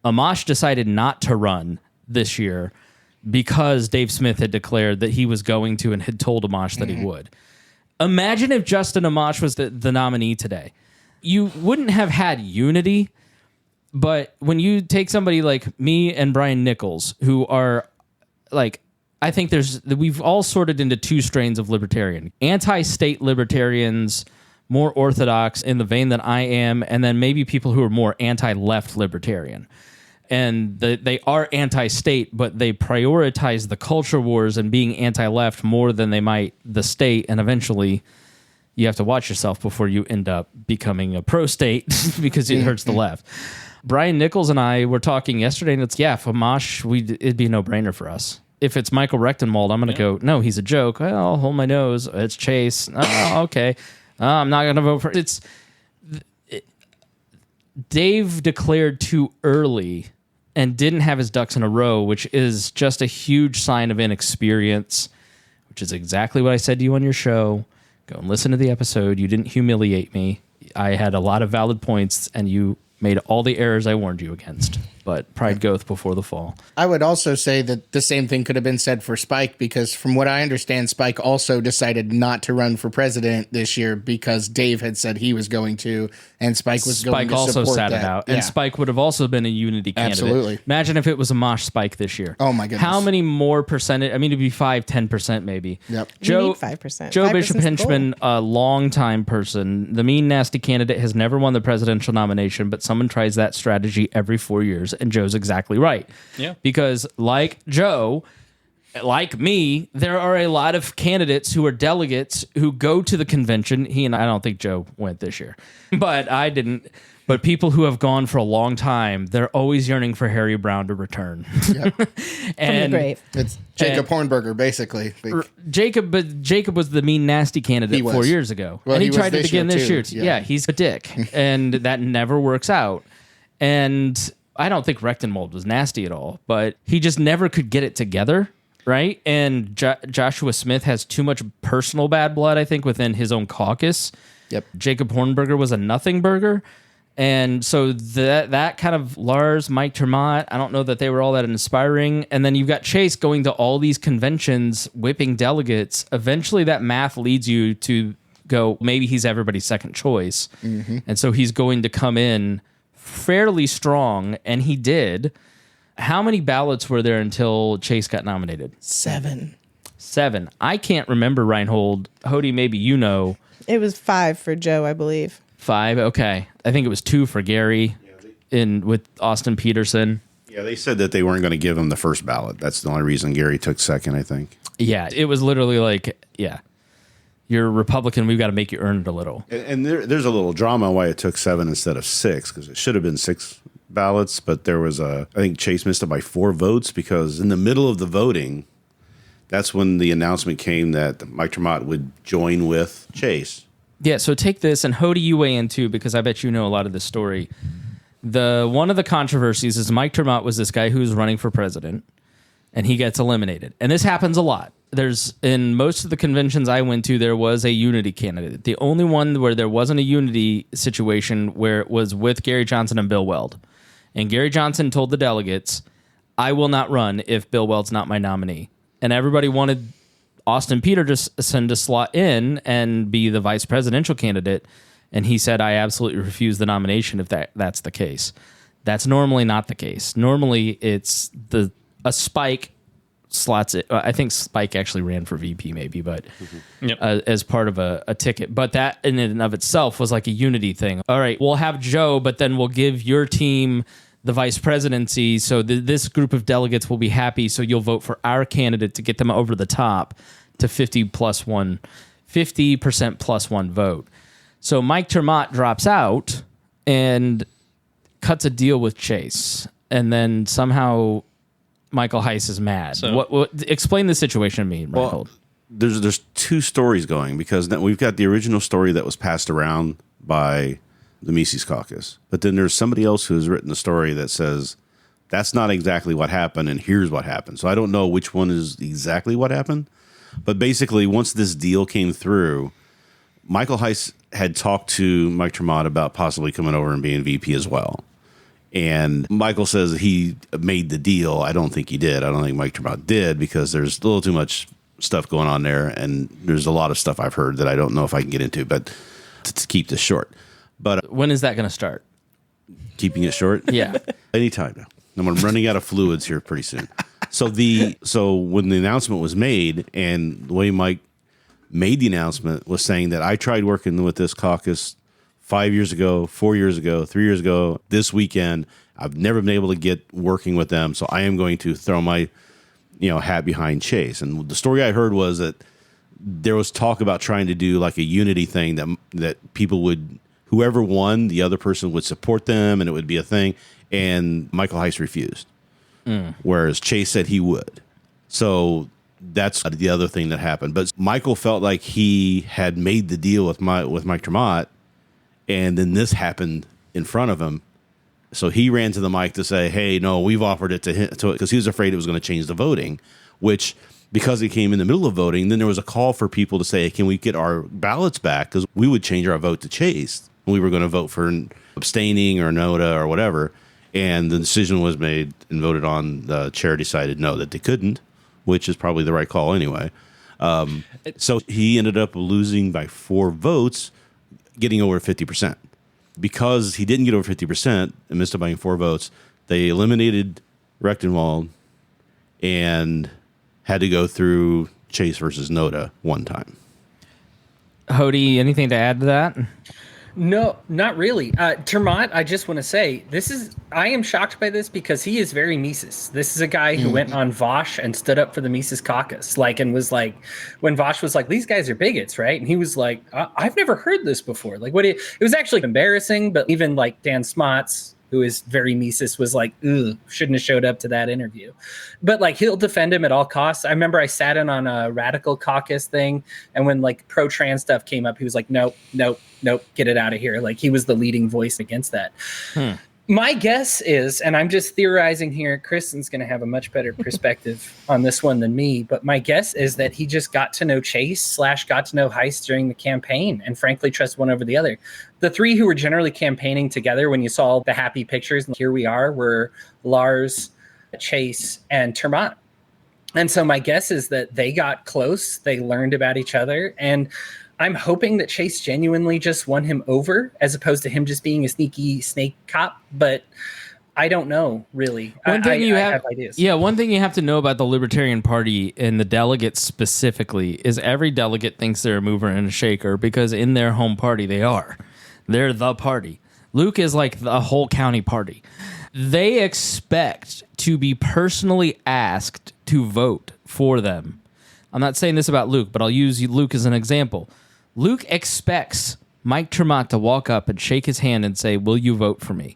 Amash decided not to run this year because Dave Smith had declared that he was going to and had told Amash that he would. Imagine if Justin Amash was the nominee today. You wouldn't have had unity, but when you take somebody like me and Brian Nichols, who are like, I think we've all sorted into 2 strains of libertarian. Anti-state libertarians, more orthodox in the vein that I am, and then maybe people who are more anti-left libertarian. And they are anti-state, but they prioritize the culture wars and being anti-left more than they might the state. And eventually, you have to watch yourself before you end up becoming a pro-state because it hurts the left. Brian Nichols and I were talking yesterday, and it's, for Mosh, it'd be a no-brainer for us. If it's Michael Rechtenwald, I'm going to go, no, he's a joke. Well, I'll hold my nose. It's Chase. Oh, okay. I'm not going to vote for it. Dave declared too early and didn't have his ducks in a row, which is just a huge sign of inexperience, which is exactly what I said to you on your show. Go and listen to the episode. You didn't humiliate me. I had a lot of valid points, and you made all the errors I warned you against. But pride goeth before the fall. I would also say that the same thing could have been said for Spike, because from what I understand, Spike also decided not to run for president this year because Dave had said he was going to, and Spike was going to support that. Spike also sat it out. And Spike would have also been a unity candidate. Absolutely. Imagine if it was a Mosh Spike this year. Oh, my goodness. How many more percentage? I mean, it'd be 5-10% maybe. Yep. We need 5%. Joe 5% Bishop 's the Henchman, a longtime person. The mean, nasty candidate has never won the presidential nomination, but someone tries that strategy every 4 years, and Joe's exactly right. Yeah. Because like Joe, like me, there are a lot of candidates who are delegates who go to the convention. I don't think Joe went this year, but I didn't. But people who have gone for a long time, they're always yearning for Harry Brown to return. Yep. From the grave. It's Jacob Hornberger, basically. Jacob was the mean, nasty candidate 4 years ago. Well, and he was tried it again this year. too. Yeah, he's a dick. And that never works out. And I don't think Rechtenwald was nasty at all, but he just never could get it together, right? And Joshua Smith has too much personal bad blood, I think, within his own caucus. Yep. Jacob Hornberger was a nothing burger. And so that kind of Lars, Mike Termott, I don't know that they were all that inspiring. And then you've got Chase going to all these conventions, whipping delegates. Eventually that math leads you to go, maybe he's everybody's second choice. Mm-hmm. And so he's going to come in fairly strong, and he did. How many ballots were there until Chase got nominated? 7. I can't remember, Reinhold. Hody, maybe you know. It was 5 for Joe, I believe. 5, okay. I think it was 2 for Gary with Austin Peterson. Yeah, they said that they weren't going to give him the first ballot. That's the only reason Gary took second, I think. Yeah, it was literally like, yeah, you're a Republican, we've got to make you earn it a little. And there's a little drama why it took 7 instead of 6, because it should have been 6 ballots, but there was I think Chase missed it by 4 votes, because in the middle of the voting, that's when the announcement came that Mike Termott would join with Chase. Yeah, so take this, and Hody, you weigh in too, because I bet you know a lot of this story. One of the controversies is Mike Termott was this guy who was running for president, and he gets eliminated. And this happens a lot. In most of the conventions I went to, there was a unity candidate. The only one where there wasn't a unity situation where it was with Gary Johnson and Bill Weld. And Gary Johnson told the delegates, I will not run if Bill Weld's not my nominee. And everybody wanted Austin Peterson to slot in and be the vice presidential candidate, and he said, I absolutely refuse the nomination if that's the case. That's normally not the case. Normally, it's a Spike slots it. I think Spike actually ran for VP maybe, but as part of a ticket. But that in and of itself was like a unity thing. All right, we'll have Joe, but then we'll give your team the vice presidency, so this group of delegates will be happy, so you'll vote for our candidate to get them over the top to 50% plus one vote. So Mike Termott drops out and cuts a deal with Chase, and then somehow Michael Heiss is mad. So, what explain the situation to me, Reinhold. Well, there's 2 stories going, because we've got the original story that was passed around by the Mises Caucus. But then there's somebody else who has written the story that says that's not exactly what happened, and here's what happened. So I don't know which one is exactly what happened. But basically, once this deal came through, Michael Heiss had talked to Mike Termott about possibly coming over and being VP as well. And Michael says that he made the deal. I don't think he did. I don't think Mike Termott did, because there's a little too much stuff going on there, and there's a lot of stuff I've heard that I don't know if I can get into, but to keep this short. But when is that going to start? Keeping it short? Yeah. Anytime now. I'm running out of fluids here pretty soon. So when the announcement was made, and the way Mike made the announcement was saying that I tried working with this caucus 5 years ago, 4 years ago, 3 years ago, this weekend. I've never been able to get working with them, so I am going to throw my hat behind Chase. And the story I heard was that there was talk about trying to do like a unity thing that people would, whoever won, the other person would support them, and it would be a thing. And Michael Heiss refused, whereas Chase said he would. So that's the other thing that happened. But Michael felt like he had made the deal with Mike Termott, and then this happened in front of him. So he ran to the mic to say, hey, no, we've offered it to him, because he was afraid it was going to change the voting, which, because it came in the middle of voting, then there was a call for people to say, hey, can we get our ballots back? Because we would change our vote to Chase. We were going to vote for abstaining or NOTA or whatever. And the decision was made and voted on. The chair decided no, that they couldn't, which is probably the right call anyway. So he ended up losing by 4 votes, getting over 50%. Because he didn't get over 50% and missed it by 4 votes, they eliminated Rechtenwald and had to go through Chase versus NOTA one time. Hody, anything to add to that? No, not really. Termont, I just want to say I am shocked by this because he is very Mises. This is a guy who went on Vosh and stood up for the Mises caucus, and was like, when Vosh was like, these guys are bigots, right? And he was like, I've never heard this before. It was actually embarrassing, but even like Dan Smots, who is very Mises, was like, ugh, shouldn't have showed up to that interview. But he'll defend him at all costs. I remember I sat in on a radical caucus thing, and when pro-trans stuff came up, he was like, nope, get it out of here. He was the leading voice against that. My guess is, and I'm just theorizing here, Kristen's going to have a much better perspective on this one than me, but my guess is that he just got to know Chase / got to know Heist during the campaign and frankly trust one over the other. The three who were generally campaigning together when you saw the happy pictures, and here we are, were Lars, Chase, and Termont. And so my guess is that they got close, they learned about each other, and I'm hoping that Chase genuinely just won him over as opposed to him just being a sneaky snake cop, but I don't know, really. I have ideas. Yeah, one thing you have to know about the Libertarian Party and the delegates specifically is every delegate thinks they're a mover and a shaker because in their home party they are. They're the party. Luke is like the whole county party. They expect to be personally asked to vote for them. I'm not saying this about Luke, but I'll use Luke as an example. Luke expects Mike Tremont to walk up and shake his hand and say, will you vote for me?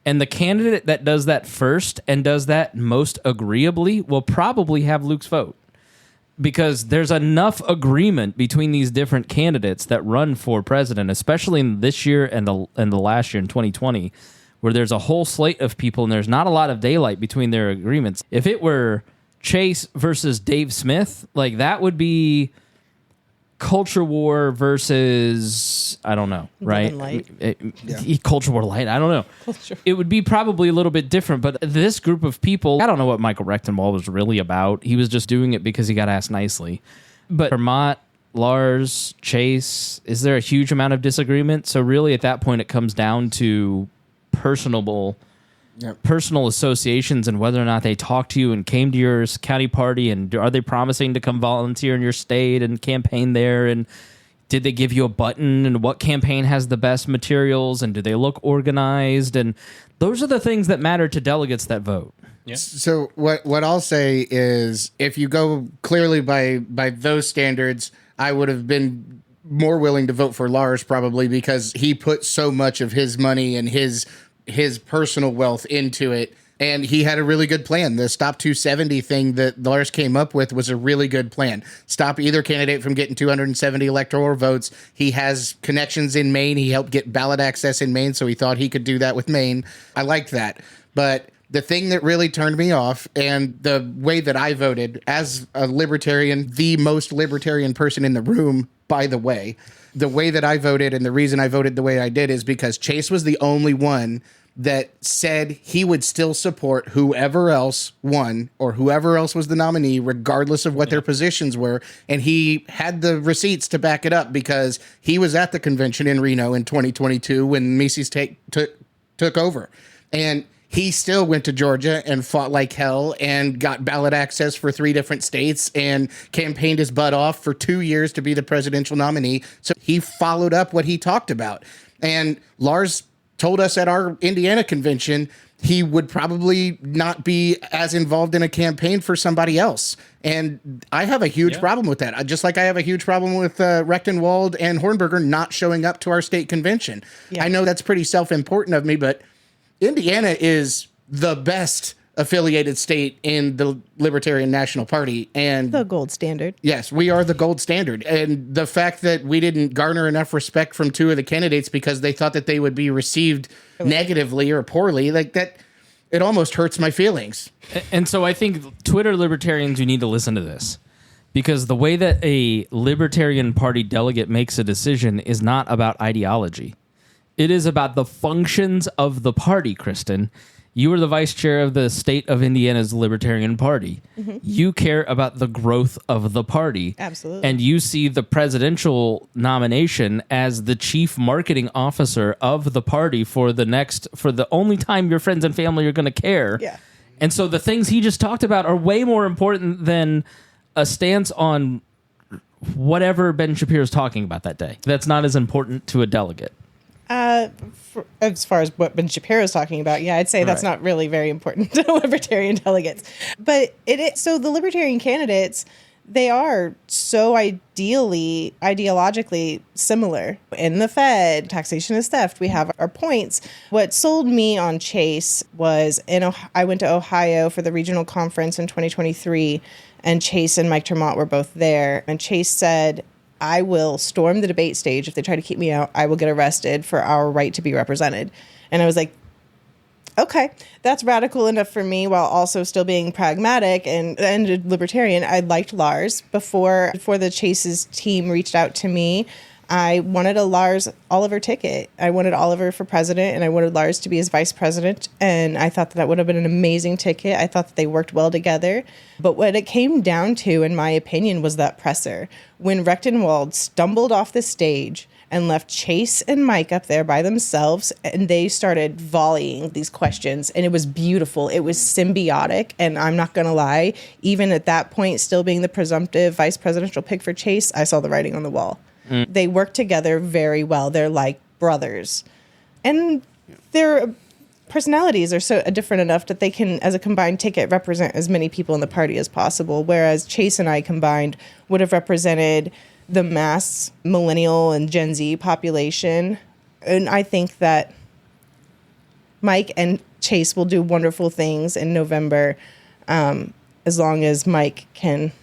And the candidate that does that first and does that most agreeably will probably have Luke's vote. Because there's enough agreement between these different candidates that run for president, especially in this year and the last year in 2020, where there's a whole slate of people and there's not a lot of daylight between their agreements. If it were Chase versus Dave Smith, that would be culture war versus, I don't know, right? Culture war light, I don't know. It would be probably a little bit different, but this group of people, I don't know what Michael Rectenwald was really about. He was just doing it because he got asked nicely. But Vermont, Lars, Chase, is there a huge amount of disagreement? So really at that point it comes down to personal associations and whether or not they talked to you and came to your county party, and are they promising to come volunteer in your state and campaign there, and did they give you a button, and what campaign has the best materials, and do they look organized, and those are the things that matter to delegates that vote. Yeah. So what I'll say is, if you go clearly by those standards, I would have been more willing to vote for Lars probably because he put so much of his money and his personal wealth into it, and he had a really good plan. The Stop 270 thing that Lars came up with was a really good plan. Stop either candidate from getting 270 electoral votes. He has connections in Maine. He helped get ballot access in Maine, so he thought he could do that with Maine. I liked that. But the thing that really turned me off, and the way that I voted as a libertarian, the most libertarian person in the room, by the way that I voted, and the reason I voted the way I did is because Chase was the only one that said he would still support whoever else won or whoever else was the nominee, regardless of what their positions were. And he had the receipts to back it up because he was at the convention in Reno in 2022 when Mises took over. And he still went to Georgia and fought like hell and got ballot access for 3 different states and campaigned his butt off for 2 years to be the presidential nominee. So he followed up what he talked about. And Lars told us at our Indiana convention he would probably not be as involved in a campaign for somebody else. And I have a huge problem with that. Just like I have a huge problem with Rechtenwald and Hornberger not showing up to our state convention. Yeah. I know that's pretty self-important of me, but Indiana is the best affiliated state in the Libertarian National Party, and the gold standard. Yes, we are the gold standard. And the fact that we didn't garner enough respect from 2 of the candidates because they thought that they would be received negatively or poorly, that, it almost hurts my feelings. And so I think Twitter libertarians, you need to listen to this, because the way that a Libertarian Party delegate makes a decision is not about ideology. It is about the functions of the party, Kristen. You are the vice chair of the state of Indiana's Libertarian Party. Mm-hmm. You care about the growth of the party. Absolutely. And you see the presidential nomination as the chief marketing officer of the party for the only time your friends and family are going to care. Yeah. And so the things he just talked about are way more important than a stance on whatever Ben Shapiro's talking about that day. That's not as important to a delegate. As far as what Ben Shapiro's talking about, yeah, I'd say that's not really very important to Libertarian delegates. But so the Libertarian candidates, they are so ideologically similar. In the Fed, taxation is theft. We have our points. What sold me on Chase was I went to Ohio for the regional conference in 2023, and Chase and Mike Tremont were both there. And Chase said, I will storm the debate stage. If they try to keep me out, I will get arrested for our right to be represented. And I was like, okay, that's radical enough for me while also still being pragmatic and libertarian. I liked Lars before the Chase's team reached out to me. I wanted a Lars Oliver ticket. I wanted Oliver for president, and I wanted Lars to be his vice president. And I thought that would have been an amazing ticket. I thought that they worked well together. But what it came down to, in my opinion, was that presser. When Rechtenwald stumbled off the stage and left Chase and Mike up there by themselves, and they started volleying these questions, and it was beautiful. It was symbiotic, and I'm not going to lie, even at that point, still being the presumptive vice presidential pick for Chase, I saw the writing on the wall. They work together very well. They're like brothers. And their personalities are so different enough that they can, as a combined ticket, represent as many people in the party as possible, whereas Chase and I combined would have represented the mass millennial and Gen Z population. And I think that Mike and Chase will do wonderful things in November, as long as Mike can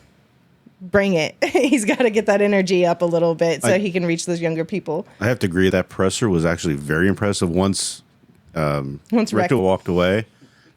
bring it. He's got to get that energy up a little bit so he can reach those younger people. I have to agree that presser was actually very impressive once Rector walked away.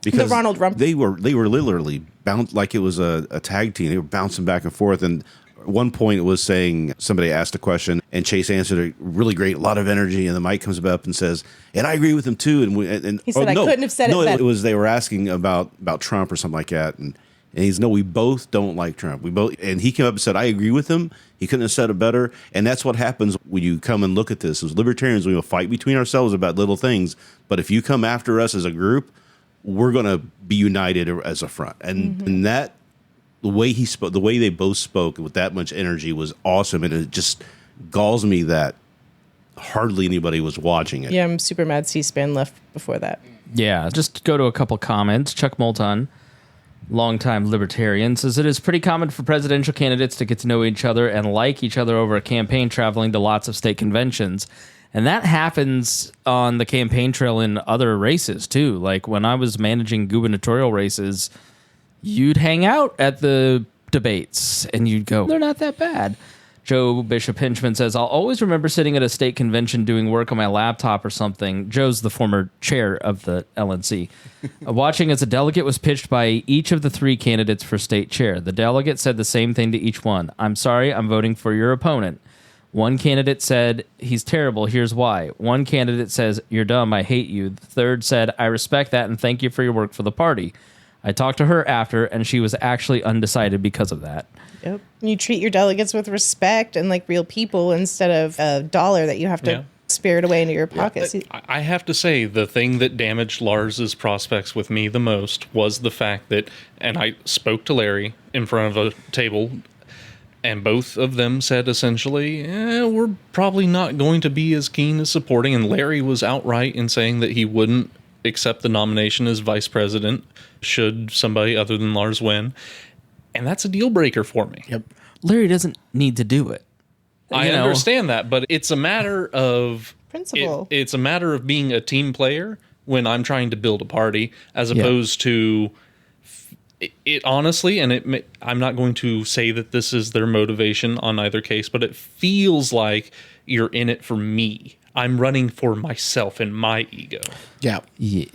Because the Ronald Rump. They were literally bounced like it was a tag team. They were bouncing back and forth. And at one point it was saying, somebody asked a question and Chase answered it really great, a lot of energy. And the mic comes up and says, and I agree with him too. And he said, I couldn't have said it better. It was, they were asking about Trump or something like that. And he's, no, we both don't like Trump. And he came up and said, I agree with him. He couldn't have said it better. And that's what happens when you come and look at this. As libertarians, we will fight between ourselves about little things. But if you come after us as a group, we're going to be united as a front. And that, the way he spoke, the way they both spoke with that much energy was awesome. And it just galls me that hardly anybody was watching it. Yeah, I'm super mad C-SPAN left before that. Yeah, just go to a couple comments. Chuck Moulton, longtime libertarian, says it is pretty common for presidential candidates to get to know each other and like each other over a campaign, traveling to lots of state conventions. And that happens on the campaign trail in other races, too. Like when I was managing gubernatorial races, you'd hang out at the debates and you'd go, they're not that bad. Joe Bishop Hinchman says, I'll always remember sitting at a state convention doing work on my laptop or something. Joe's the former chair of the LNC. Watching as a delegate was pitched by each of the three candidates for state chair. The delegate said the same thing to each one. I'm sorry, I'm voting for your opponent. One candidate said, he's terrible, here's why. One candidate says, you're dumb, I hate you. The third said, I respect that and thank you for your work for the party. I talked to her after, and she was actually undecided because of that. Yep. You treat your delegates with respect and like real people instead of a dollar that you have to spirit away into your pockets. I have to say, the thing that damaged Lars's prospects with me the most was the fact that, and I spoke to Larry in front of a table, and both of them said essentially, we're probably not going to be as keen as supporting. And Larry was outright in saying that he wouldn't accept the nomination as vice president should somebody other than Lars win. And that's a deal breaker for me. Yep. Larry doesn't need to do it. I understand that, but it's a matter of principle. It's a matter of being a team player when I'm trying to build a party, as opposed to it honestly, and I'm not going to say that this is their motivation on either case, but it feels like you're in it for me. I'm running for myself and my ego. Yeah.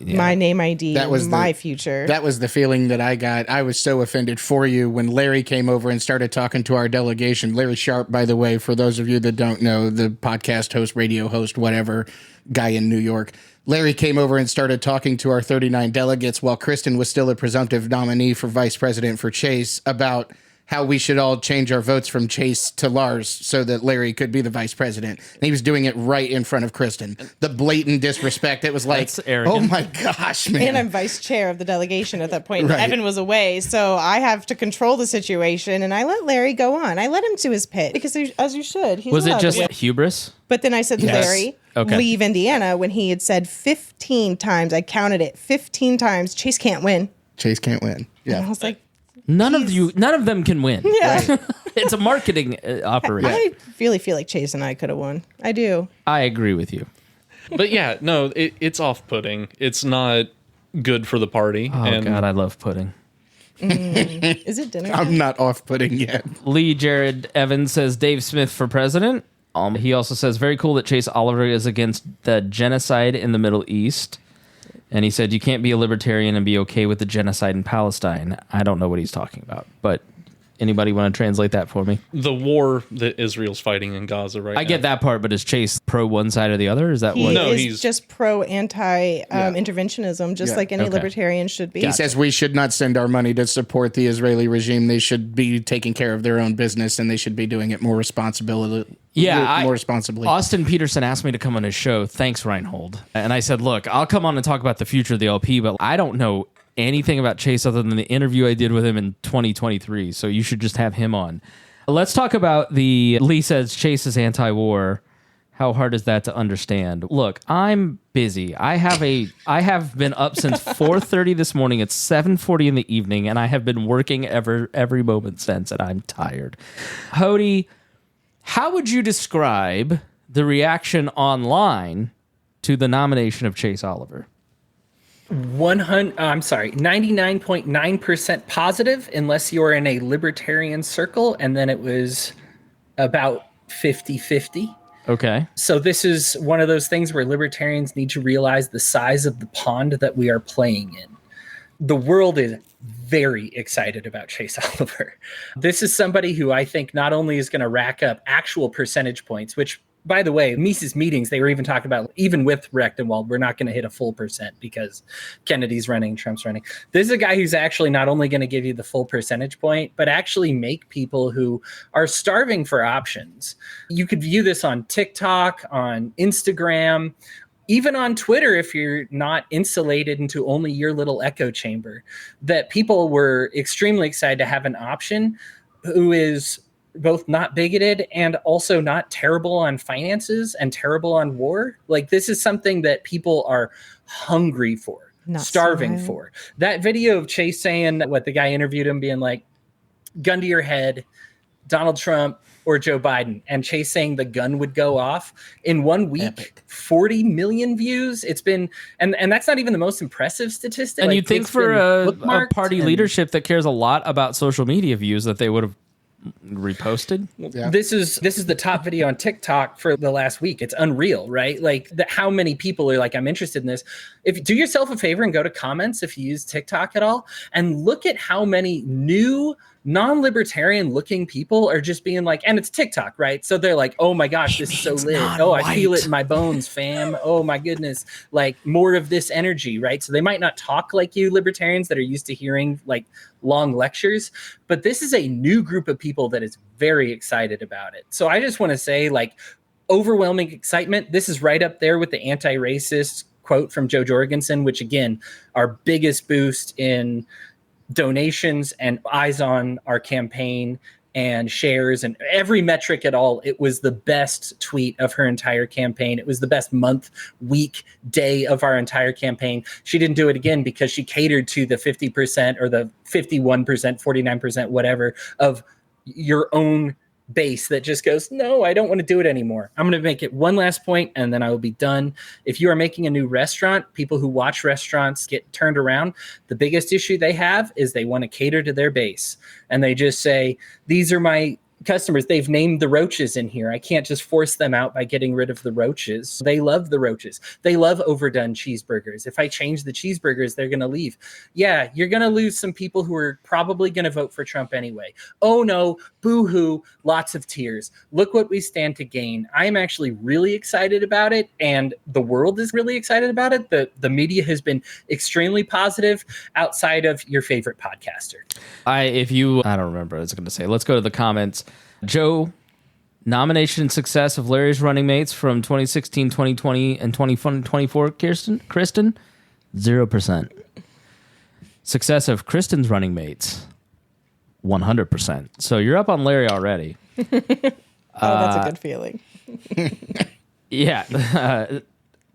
My name ID, that was my future. That was the feeling that I got. I was so offended for you when Larry came over and started talking to our delegation. Larry Sharp, by the way, for those of you that don't know, the podcast host, radio host, whatever, guy in New York. Larry came over and started talking to our 39 delegates while Kristen was still a presumptive nominee for vice president for Chase about how we should all change our votes from Chase to Lars so that Larry could be the vice president. And he was doing it right in front of Kristen. The blatant disrespect. It was like, oh my gosh, man. And I'm vice chair of the delegation at that point. Right. Evan was away, so I have to control the situation, and I let Larry go on. I let him to his pit, because as you should. He's was it just hubris? But then I said to Larry, leave Indiana when he had said 15 times, I counted it 15 times, Chase can't win. Chase can't win. Yeah. And I was like, None of them can win. Yeah. Right? It's a marketing operation. I really feel like Chase and I could have won. I do. I agree with you. But yeah, no, it's off-putting. It's not good for the party. Oh, God, I love pudding. Is it dinner? I'm not off-putting yet. Lee Jared Evans says Dave Smith for president. He also says, very cool that Chase Oliver is against the genocide in the Middle East. And he said, you can't be a libertarian and be okay with the genocide in Palestine. I don't know what he's talking about, but anybody want to translate that for me? The war that Israel's fighting in Gaza right now. I get that part, but is Chase pro one side or the other? Is that He what? No, is he's just pro interventionism, just like any libertarian should be. He says we should not send our money to support the Israeli regime. They should be taking care of their own business, and they should be doing it more responsibly. More responsibly. Austin Peterson asked me to come on his show. Thanks, Reinhold. And I said, look, I'll come on and talk about the future of the LP, but I don't know anything about Chase other than the interview I did with him in 2023. So you should just have him on. Let's talk about Lee says Chase is anti-war. How hard is that to understand? Look, I'm busy. I have been up since 4:30 this morning. It's 7:40 in the evening, and I have been working every moment since, and I'm tired. Hody, how would you describe the reaction online to the nomination of Chase Oliver? 99.9% positive, unless you're in a libertarian circle, and then it was about 50-50. Okay. So this is one of those things where libertarians need to realize the size of the pond that we are playing in. The world is very excited about Chase Oliver. This is somebody who I think not only is going to rack up actual percentage points, which, by the way, Mises meetings, they were even talking about, even with Rechtenwald, we're not going to hit a full percent because Kennedy's running, Trump's running. This is a guy who's actually not only going to give you the full percentage point, but actually make people who are starving for options. You could view this on TikTok, on Instagram, even on Twitter, if you're not insulated into only your little echo chamber, that people were extremely excited to have an option who is both not bigoted and also not terrible on finances and terrible on war. Like, this is something that people are hungry for, starving for. That video of Chase saying what the guy interviewed him being like, gun to your head, Donald Trump or Joe Biden, and Chase saying the gun would go off in 1 week. Epic. 40 million views. It's been, and that's not even the most impressive statistic. And you'd think for a party leadership that cares a lot about social media views that they would have reposted. Yeah. This is the top video on TikTok for the last week. It's unreal, right? Like how many people are like, I'm interested in this. If do yourself a favor and go to comments if you use TikTok at all, and look at how many new non-libertarian looking people are just being like, and it's TikTok, right? So they're like, oh my gosh, this is so lit. Oh, I feel it in my bones, fam. Oh my goodness. Like, more of this energy, right? So they might not talk like you libertarians that are used to hearing like long lectures, but this is a new group of people that is very excited about it. So I just want to say, like, overwhelming excitement. This is right up there with the anti-racist quote from Joe Jorgensen, which again, our biggest boost in donations and eyes on our campaign and shares and every metric at all. It was the best tweet of her entire campaign. It was the best month, week, day of our entire campaign. She didn't do it again because she catered to the 50% or the 51%, 49%, whatever of your own base that just goes, no, I don't want to do it anymore. I'm going to make it one last point and then I will be done. If you are making a new restaurant, people who watch restaurants get turned around. The biggest issue they have is they want to cater to their base. And they just say, these are my customers. They've named the roaches in here. I can't just force them out by getting rid of the roaches. They love the roaches. They love overdone cheeseburgers. If I change the cheeseburgers, they're going to leave. Yeah, you're going to lose some people who are probably going to vote for Trump anyway. Oh no, boo-hoo, lots of tears. Look what we stand to gain. I'm actually really excited about it, and the world is really excited about it. The media has been extremely positive outside of your favorite podcaster. I don't remember what I was going to say. Let's go to the comments. Joe, nomination success of Larry's running mates from 2016, 2020, and 2024, Kristen, 0%. Success of Kristen's running mates, 100%. So you're up on Larry already. That's a good feeling. Yeah.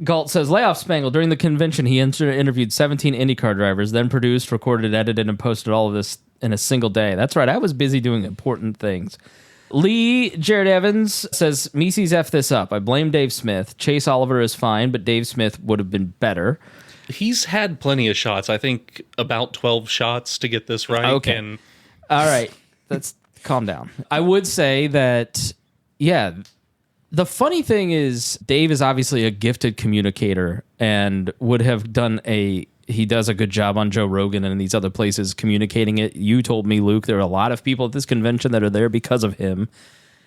Galt says, lay off Spangle. During the convention, he interviewed 17 IndyCar drivers, then produced, recorded, edited, and posted all of this in a single day. That's right. I was busy doing important things. Lee Jared Evans says, Mises F this up. I blame Dave Smith. Chase Oliver is fine, but Dave Smith would have been better. He's had plenty of shots. I think about 12 shots to get this right. Okay. And all right. Let's calm down. I would say that, yeah, the funny thing is Dave is obviously a gifted communicator and would have done he does a good job on Joe Rogan and in these other places communicating it. You told me, Luke, there are a lot of people at this convention that are there because of him.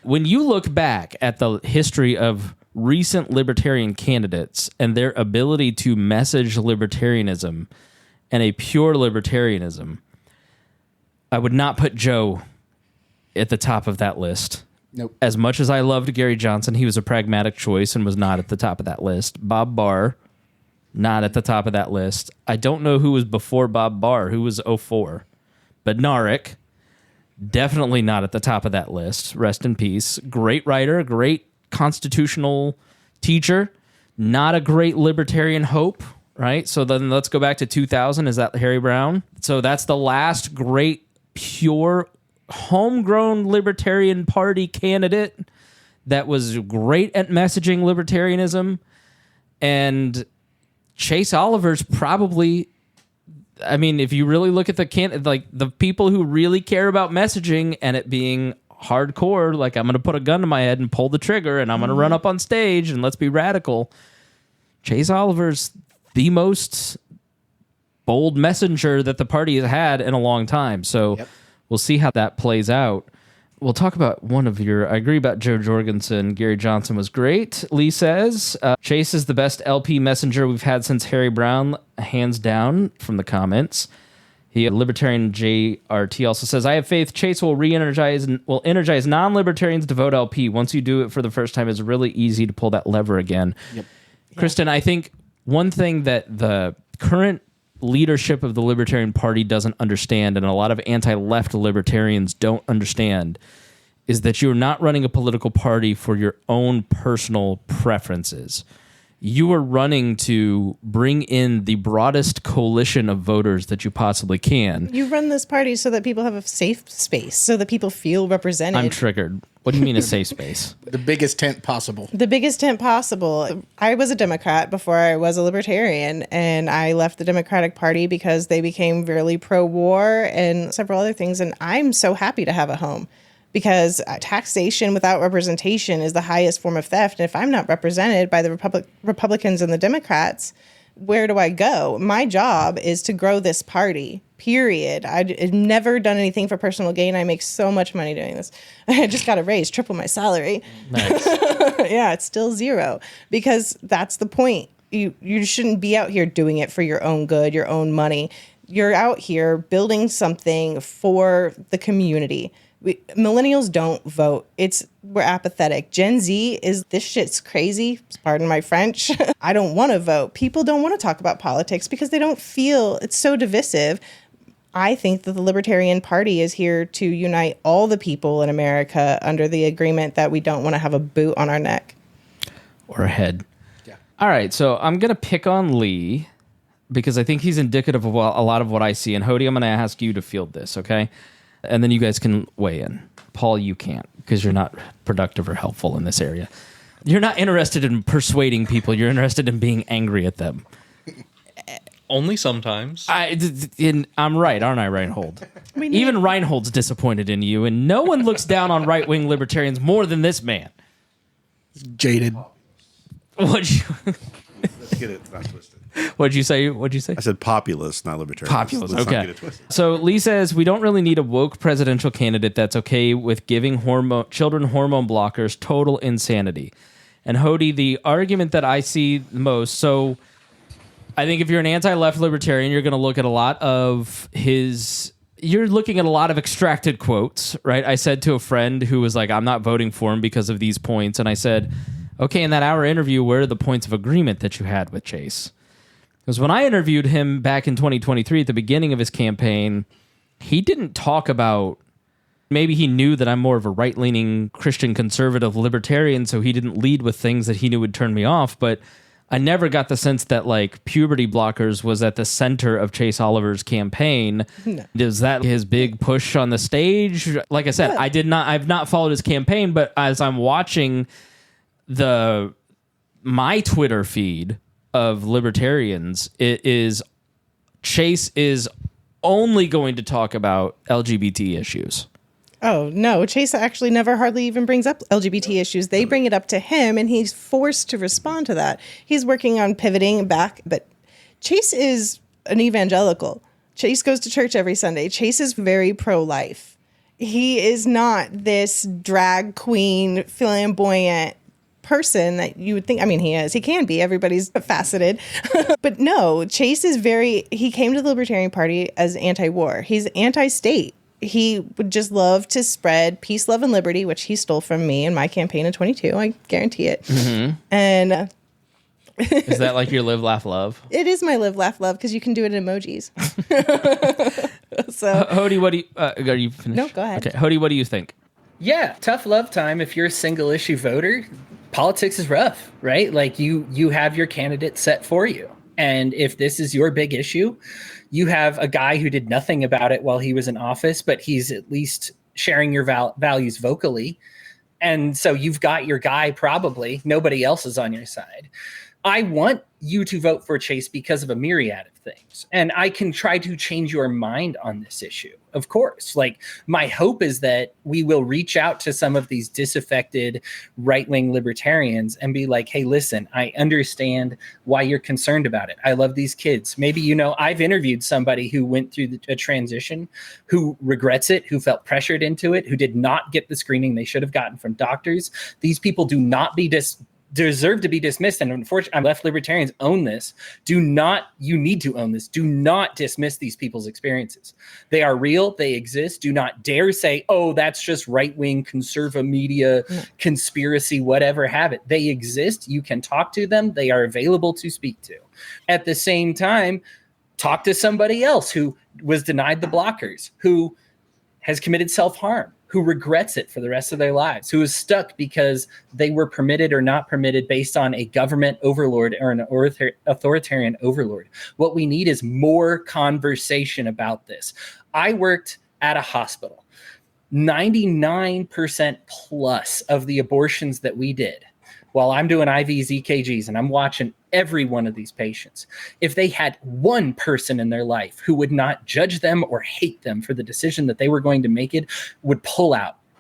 When you look back at the history of recent libertarian candidates and their ability to message libertarianism and a pure libertarianism, I would not put Joe at the top of that list. Nope. As much as I loved Gary Johnson, he was a pragmatic choice and was not at the top of that list. Bob Barr, not at the top of that list. I don't know who was before Bob Barr, who was 04. But Narek, definitely not at the top of that list. Rest in peace. Great writer, great constitutional teacher, not a great libertarian hope, right? So then let's go back to 2000. Is that Harry Brown? So that's the last great, pure, homegrown Libertarian Party candidate that was great at messaging libertarianism. And Chase Oliver's probably, I mean, if you really look at the people who really care about messaging and it being hardcore, like I'm going to put a gun to my head and pull the trigger and I'm going to run up on stage and let's be radical. Chase Oliver's the most bold messenger that the party has had in a long time. So we'll see how that plays out. We'll talk about I agree about Joe Jorgensen. Gary Johnson was great. Lee says, Chase is the best LP messenger we've had since Harry Brown, hands down, from the comments. Libertarian JRT also says, I have faith Chase will energize non-libertarians to vote LP. Once you do it for the first time, it's really easy to pull that lever again. Yep. Kristen, I think one thing that the current leadership of the Libertarian Party doesn't understand, and a lot of anti-left libertarians don't understand, is that you're not running a political party for your own personal preferences. You are running to bring in the broadest coalition of voters that you possibly can. You run this party so that people have a safe space, so that people feel represented. I'm triggered. What do you mean a safe space? The biggest tent possible. The biggest tent possible. I was a Democrat before I was a Libertarian, and I left the Democratic Party because they became really pro-war and several other things, and I'm so happy to have a home. Because taxation without representation is the highest form of theft. And if I'm not represented by the Republicans and the Democrats, where do I go? My job is to grow this party, period. I've never done anything for personal gain. I make so much money doing this. I just got a raise, triple my salary. Nice. Yeah, it's still zero. Because that's the point. You shouldn't be out here doing it for your own good, your own money. You're out here building something for the community. Millennials don't vote. We're apathetic. Gen Z is, this shit's crazy. Pardon my French. I don't want to vote. People don't want to talk about politics because they don't feel it's so divisive. I think that the Libertarian Party is here to unite all the people in America under the agreement that we don't want to have a boot on our neck. Or a head. Yeah. All right, so I'm going to pick on Lee because I think he's indicative of a lot of what I see. And Hody, I'm going to ask you to field this, okay? And then you guys can weigh in. Paul, you can't because you're not productive or helpful in this area. You're not interested in persuading people. You're interested in being angry at them. Only sometimes. I'm right, aren't I, Reinhold? Even Reinhold's disappointed in you, and no one looks down on right-wing libertarians more than this man. Jaded. Let's get it not twisted. What'd you say? I said populist, not libertarian. Populist, Let's not okay. get it twisted. So Lee says, we don't really need a woke presidential candidate that's okay with giving children hormone blockers. Total insanity. And Hody, the argument that I see most, so I think if you're an anti-left libertarian, you're going to look at a lot of you're looking at a lot of extracted quotes, right? I said to a friend who was like, I'm not voting for him because of these points. And I said, okay, in that hour interview, where are the points of agreement that you had with Chase? Because when I interviewed him back in 2023 at the beginning of his campaign, he didn't talk about Maybe he knew that I'm more of a right-leaning Christian conservative libertarian, so he didn't lead with things that he knew would turn me off, but I never got the sense that like puberty blockers was at the center of Chase Oliver's campaign. No. Is that his big push on the stage? Like I said, I've not followed his campaign, but as I'm watching my Twitter feed of libertarians, it is Chase is only going to talk about LGBT issues. Oh, no. Chase actually never hardly even brings up LGBT issues. They bring it up to him, and he's forced to respond to that. He's working on pivoting back, but Chase is an evangelical. Chase goes to church every Sunday. Chase is very pro-life. He is not this drag queen, flamboyant person that you would think. I mean, he is. He can be. Everybody's faceted. But no, Chase is he came to the Libertarian Party as anti-war. He's anti-state. He would just love to spread peace, love, and liberty, which he stole from me in my campaign in 22. I guarantee it. Mm-hmm. And is that like your live, laugh, love? It is my live, laugh, love because you can do it in emojis. So, Hody, what do you? Are you finished? No, go ahead. Okay, Hody, what do you think? Yeah, tough love time. If you're a single issue voter, politics is rough, right? Like you have your candidate set for you, and if this is your big issue, you have a guy who did nothing about it while he was in office, but he's at least sharing your values vocally. And so you've got your guy, probably. Nobody else is on your side. I want you to vote for Chase because of a myriad of things. And I can try to change your mind on this issue, of course. Like, my hope is that we will reach out to some of these disaffected right-wing libertarians and be like, hey, listen, I understand why you're concerned about it. I love these kids. Maybe, I've interviewed somebody who went through a transition, who regrets it, who felt pressured into it, who did not get the screening they should have gotten from doctors. These people do not deserve to be dismissed. And unfortunately, left libertarians own this. You need to own this. Do not dismiss these people's experiences. They are real. They exist. Do not dare say, oh, that's just right-wing conserva media conspiracy, whatever, have it. They exist. You can talk to them. They are available to speak to. At the same time, talk to somebody else who was denied the blockers, who has committed self-harm, who regrets it for the rest of their lives, who is stuck because they were permitted or not permitted based on a government overlord or an authoritarian overlord. What we need is more conversation about this. I worked at a hospital. 99% plus of the abortions that we did, while I'm doing IVs, EKGs, and I'm watching every one of these patients, if they had one person in their life who would not judge them or hate them for the decision that they were going to make, it would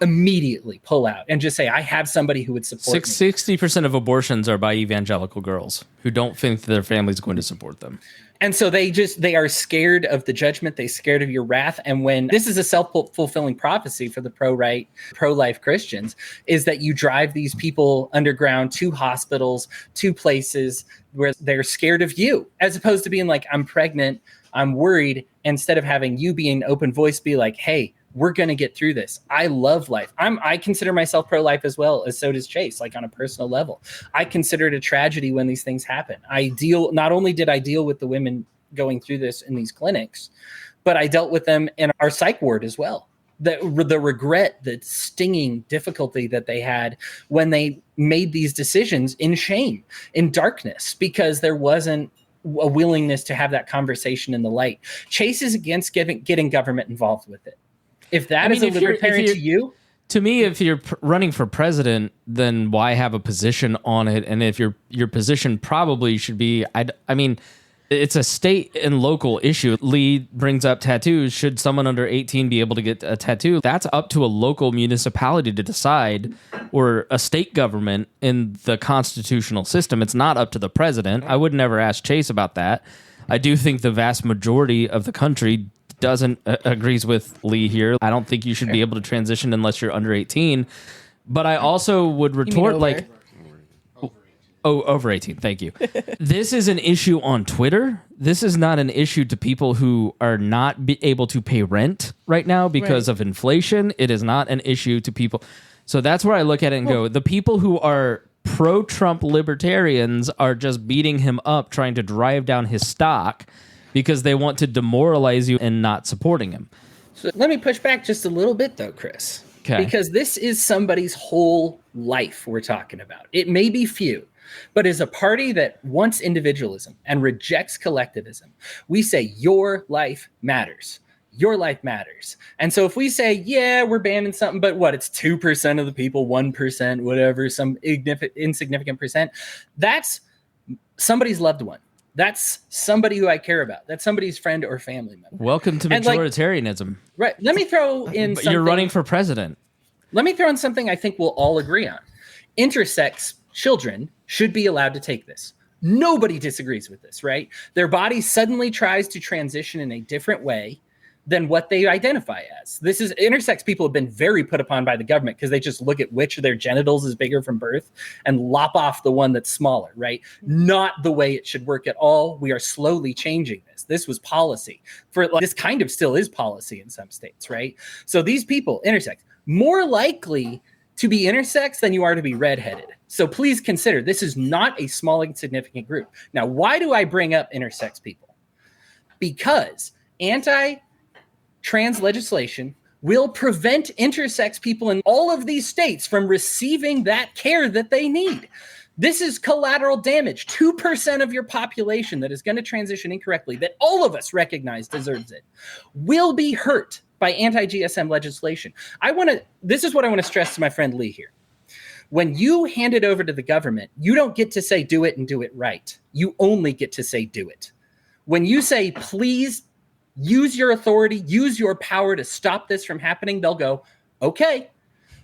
immediately pull out and just say, I have somebody who would support me. 60% of abortions are by evangelical girls who don't think their family's going to support them. And so they are scared of the judgment. They're scared of your wrath. And when this is a self-fulfilling prophecy for the pro-life Christians, is that you drive these people underground to hospitals, to places where they're scared of you, as opposed to being like, I'm pregnant, I'm worried. Instead of having you be an open voice, be like, hey, we're going to get through this. I love life. I consider myself pro-life as well, as so does Chase, like on a personal level. I consider it a tragedy when these things happen. Not only did I deal with the women going through this in these clinics, but I dealt with them in our psych ward as well. The regret, the stinging difficulty that they had when they made these decisions in shame, in darkness, because there wasn't a willingness to have that conversation in the light. Chase is against getting government involved with it. If that is a libertarian to you? To me, if you're running for president, then why have a position on it? And if your position probably should be, I mean, it's a state and local issue. Lee brings up tattoos. Should someone under 18 be able to get a tattoo? That's up to a local municipality to decide, or a state government in the constitutional system. It's not up to the president. I would never ask Chase about that. I do think the vast majority of the country agrees with Lee here. I don't think you should be able to transition unless you're under 18. But I also would retort like, over 18. Thank you. This is an issue on Twitter. This is not an issue to people who are not able to pay rent right now because of inflation. It is not an issue to people. So that's where I look at it and go, the people who are pro-Trump libertarians are just beating him up, trying to drive down his stock because they want to demoralize you and not supporting him. So let me push back just a little bit, though, Chris. Okay. Because this is somebody's whole life we're talking about. It may be few, but as a party that wants individualism and rejects collectivism, we say your life matters. Your life matters. And so if we say, yeah, we're banning something, but what, it's 2% of the people, 1%, whatever, some insignificant percent, that's somebody's loved one. That's somebody who I care about. That's somebody's friend or family member. Welcome to majoritarianism. Right. Let me throw in But something. you're running for president. Let me throw in something I think we'll all agree on. Intersex children should be allowed to take this. Nobody disagrees with this, right? Their body suddenly tries to transition in a different way than what they identify as. This is intersex people have been very put upon by the government because they just look at which of their genitals is bigger from birth and lop off the one that's smaller, right? Not the way it should work at all. We are slowly changing this. This was policy this kind of still is policy in some states, right? So these people, intersex, more likely to be intersex than you are to be redheaded. So please consider this is not a small insignificant group. Now, why do I bring up intersex people? Because anti-trans legislation will prevent intersex people in all of these states from receiving that care that they need. This is collateral damage. 2% of your population that is going to transition incorrectly, that all of us recognize deserves it, will be hurt by anti-GSM legislation. This is what I want to stress to my friend Lee here. When you hand it over to the government, you don't get to say do it and do it right. You only get to say do it. When you say, please use your authority, use your power to stop this from happening, they'll go, okay,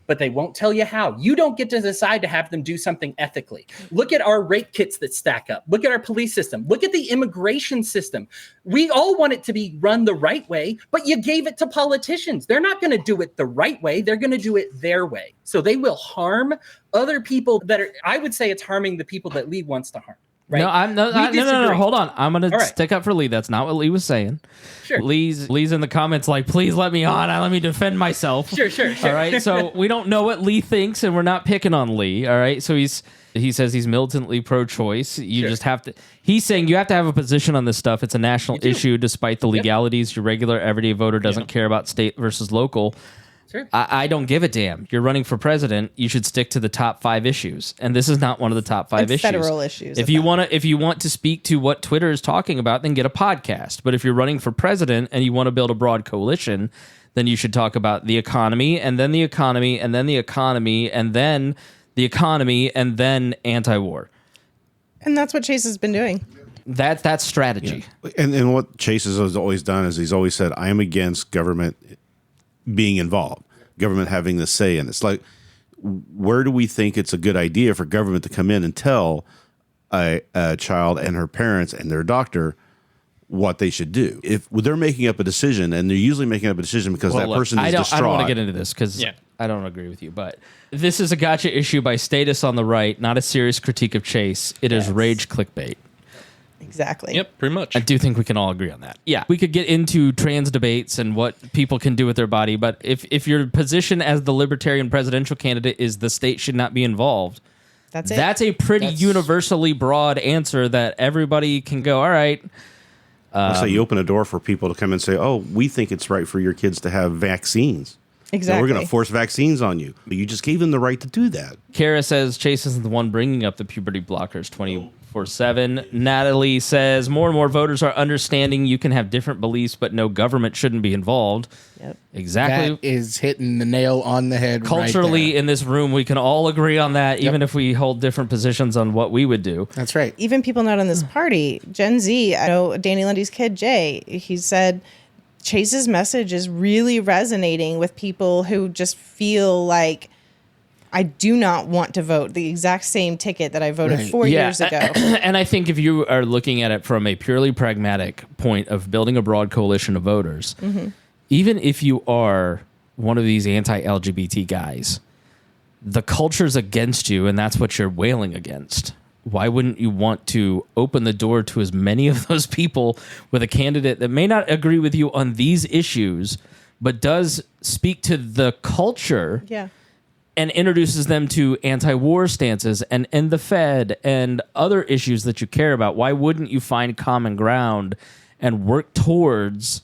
but they won't tell you how. You don't get to decide to have them do something ethically. Look at our rape kits that stack up. Look at our police system. Look at the immigration system. We all want it to be run the right way, but you gave it to politicians. They're not going to do it the right way. They're going to do it their way. So they will harm other people I would say it's harming the people that Lee wants to harm. Right? No. Hold on. I'm going to right. stick up for Lee. That's not what Lee was saying. Sure. Lee's in the comments like, please let me on. Let me defend myself. Sure. All right. So we don't know what Lee thinks, and we're not picking on Lee. All right. So he says he's militantly pro-choice. You just have to. He's saying you have to have a position on this stuff. It's a national issue, despite the legalities. Your regular everyday voter doesn't care about state versus local. Sure. I don't give a damn. You're running for president. You should stick to the top 5 issues, and this is not one of the top 5 issues. Federal issues. If you want to speak to what Twitter is talking about, then get a podcast. But if you're running for president and you want to build a broad coalition, then you should talk about the economy, and then the economy, and then the economy, and then the economy, and then anti-war. And that's what Chase has been doing. That's strategy. Yeah. And what Chase has always done is he's always said, I am against government being involved, government having the say in it. It's like, where do we think it's a good idea for government to come in and tell a child and her parents and their doctor what they should do? If they're making up a decision, and they're usually making up a decision because person is distraught. I don't want to get into this because I don't agree with you, but this is a gotcha issue by status on the right, not a serious critique of Chase. It is rage clickbait. Exactly. Yep, pretty much. I do think we can all agree on that. Yeah, we could get into trans debates and what people can do with their body, but if your position as the Libertarian presidential candidate is the state should not be involved, that's a pretty universally broad answer that everybody can go, all right. So you open a door for people to come and say, oh, we think it's right for your kids to have vaccines. Exactly. So we're going to force vaccines on you. But you just gave them the right to do that. Kara says Chase isn't the one bringing up the puberty blockers 24/7. Natalie says more and more voters are understanding you can have different beliefs, but no government shouldn't be involved. Yep. Exactly. That is hitting the nail on the head. Culturally, in this room, we can all agree on that, even if we hold different positions on what we would do. That's right. Even people not in this party, Gen Z, I know Danny Lundy's kid, Jay, he said Chase's message is really resonating with people who just feel like, I do not want to vote the exact same ticket that I voted 4 years ago. And I think if you are looking at it from a purely pragmatic point of building a broad coalition of voters, even if you are one of these anti-LGBT guys, the culture's against you, and that's what you're wailing against. Why wouldn't you want to open the door to as many of those people with a candidate that may not agree with you on these issues, but does speak to the culture and introduces them to anti-war stances and end the Fed and other issues that you care about? Why wouldn't you find common ground and work towards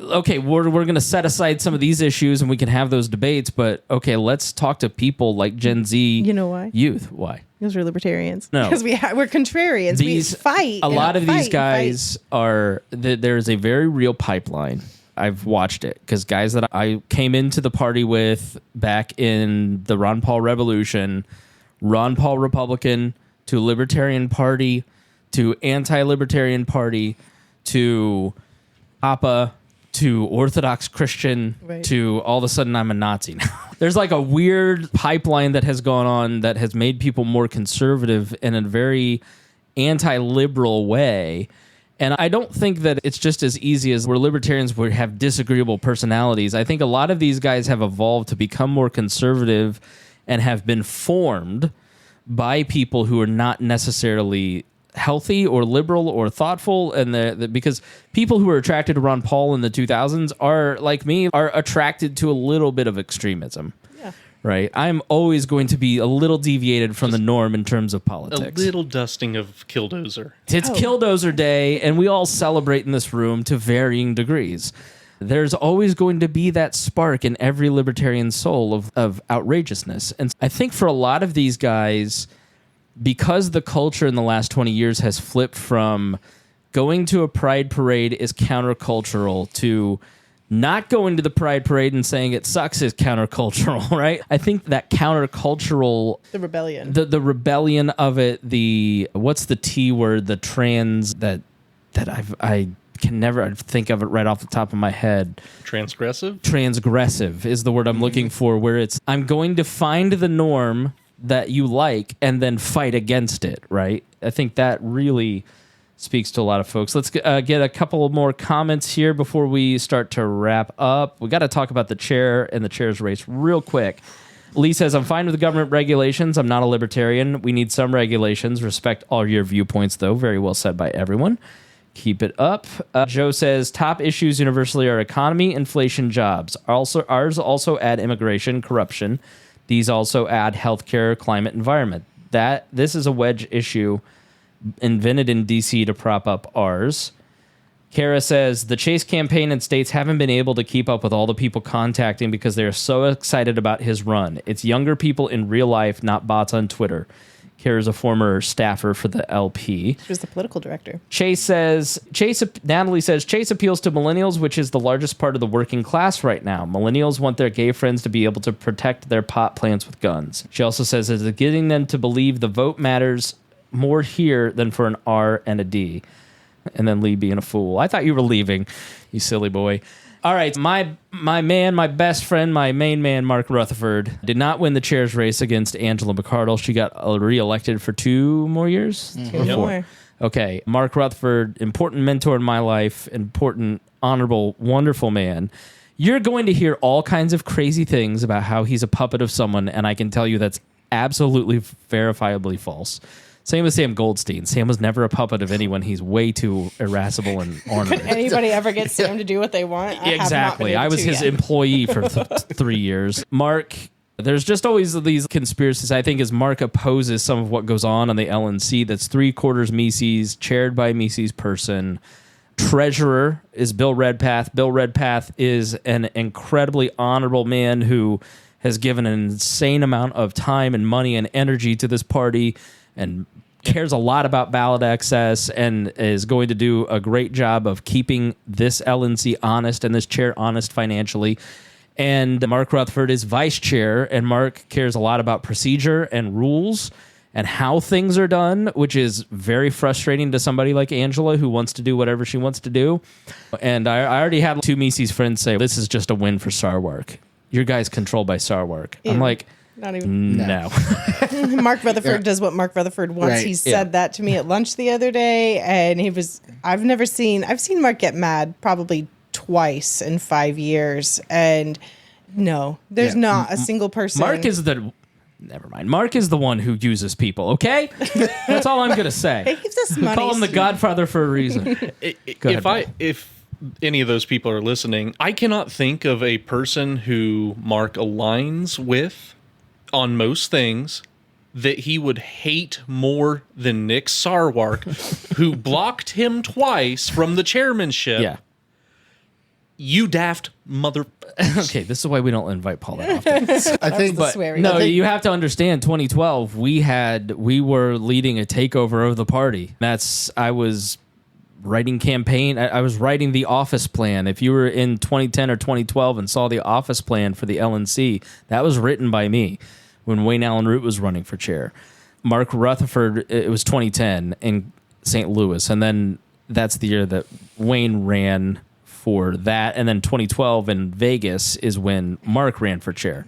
okay, we're going to set aside some of these issues and we can have those debates, but okay, let's talk to people like Gen Z. You know why? Youth. Why? Because we're libertarians. No. Because we're contrarians. We fight. A lot of these guys are, there's a very real pipeline. I've watched it because guys that I came into the party with back in the Ron Paul Revolution, Ron Paul Republican to Libertarian Party to Anti-Libertarian Party to APA to Orthodox Christian to all of a sudden I'm a Nazi now. There's like a weird pipeline that has gone on that has made people more conservative in a very anti-liberal way. And I don't think that it's just as easy as we're libertarians, we have disagreeable personalities. I think a lot of these guys have evolved to become more conservative and have been formed by people who are not necessarily healthy or liberal or thoughtful. And because people who are attracted to Ron Paul in the 2000s are, like me, are attracted to a little bit of extremism. Yeah. Right? I'm always going to be a little deviated from the norm in terms of politics. A little dusting of Killdozer. It's Killdozer Day, and we all celebrate in this room to varying degrees. There's always going to be that spark in every libertarian soul of outrageousness. And I think for a lot of these guys, because the culture in the last 20 years has flipped from going to a pride parade is countercultural to not going to the pride parade and saying it sucks is countercultural, right? I think that countercultural... The rebellion. The rebellion of it, what's the T word, the trans, that I can never think of it right off the top of my head. Transgressive? Transgressive is the word I'm looking for, where it's, I'm going to find the norm that you like and then fight against it, right? I think that really speaks to a lot of folks. Let's get a couple more comments here before we start to wrap up. We got to talk about the chair and the chair's race real quick. Lee says, I'm fine with the government regulations. I'm not a libertarian. We need some regulations. Respect all your viewpoints, though. Very well said by everyone. Keep it up. Joe says, top issues universally are economy, inflation, jobs. Ours also add immigration, corruption. These also add healthcare, climate, environment. This is a wedge issue invented in D.C. to prop up ours. Kara says, the Chase campaign and states haven't been able to keep up with all the people contacting because they're so excited about his run. It's younger people in real life, not bots on Twitter. Kara's a former staffer for the LP. She was the political director. Natalie says, Chase appeals to millennials, which is the largest part of the working class right now. Millennials want their gay friends to be able to protect their pot plants with guns. She also says, it's getting them to believe the vote matters more here than for an R and a D. And then Lee being a fool. I thought you were leaving, you silly boy. All right, my man, my best friend, my main man, Mark Rutherford, did not win the chair's race against Angela McArdle. She got reelected for 2 more years? Mm-hmm. 2 more. Okay, Mark Rutherford, important mentor in my life, important, honorable, wonderful man. You're going to hear all kinds of crazy things about how he's a puppet of someone, and I can tell you that's absolutely verifiably false. Same with Sam Goldstein. Sam was never a puppet of anyone. He's way too irascible and ornery. Could anybody ever get Sam to do what they want? Exactly. I was his employee for 3 years. Mark, there's just always these conspiracies. I think as Mark opposes some of what goes on the LNC, that's 3/4 Mises, chaired by Mises person. Treasurer is Bill Redpath. Bill Redpath is an incredibly honorable man who has given an insane amount of time and money and energy to this party and cares a lot about ballot access and is going to do a great job of keeping this LNC honest and this chair honest financially. And Mark Rutherford is vice chair, and Mark cares a lot about procedure and rules and how things are done, which is very frustrating to somebody like Angela who wants to do whatever she wants to do. And I already had 2 Mises friends say, this is just a win for Sarwark. Your guy's controlled by Sarwark. Ew. I'm like, not even. No. Mark Rutherford does what Mark Rutherford wants. Right. He said that to me at lunch the other day, and I've seen Mark get mad probably twice in 5 years, and no, there's not a single person. Never mind. Mark is the one who uses people, okay? That's all I'm going to say. He gives us money. Call him the Godfather for a reason. If any of those people are listening, I cannot think of a person who Mark aligns with on most things that he would hate more than Nick Sarwark, who blocked him twice from the chairmanship. Yeah. You daft mother. Okay, this is why we don't invite Paul that often. I think, the swearing. No, you have to understand. 2012, we were leading a takeover of the party. I was writing campaign. I was writing the office plan. If you were in 2010 or 2012 and saw the office plan for the LNC, that was written by me when Wayne Allen Root was running for chair. Mark Rutherford, it was 2010 in St. Louis, and then that's the year that Wayne ran for that, and then 2012 in Vegas is when Mark ran for chair.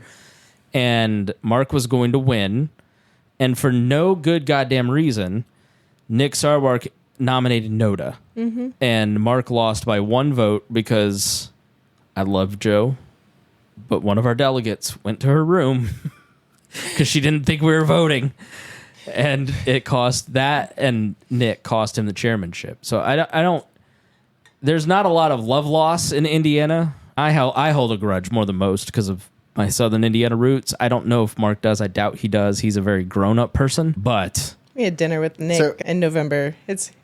And Mark was going to win, and for no good goddamn reason, Nick Sarwark nominated Noda. Mm-hmm. And Mark lost by 1 vote because I love Joe, but one of our delegates went to her room because she didn't think we were voting. And it cost that, and Nick cost him the chairmanship. So I don't. There's not a lot of love loss in Indiana. I hold a grudge more than most because of my Southern Indiana roots. I don't know if Mark does. I doubt he does. He's a very grown-up person. But we had dinner with Nick in November.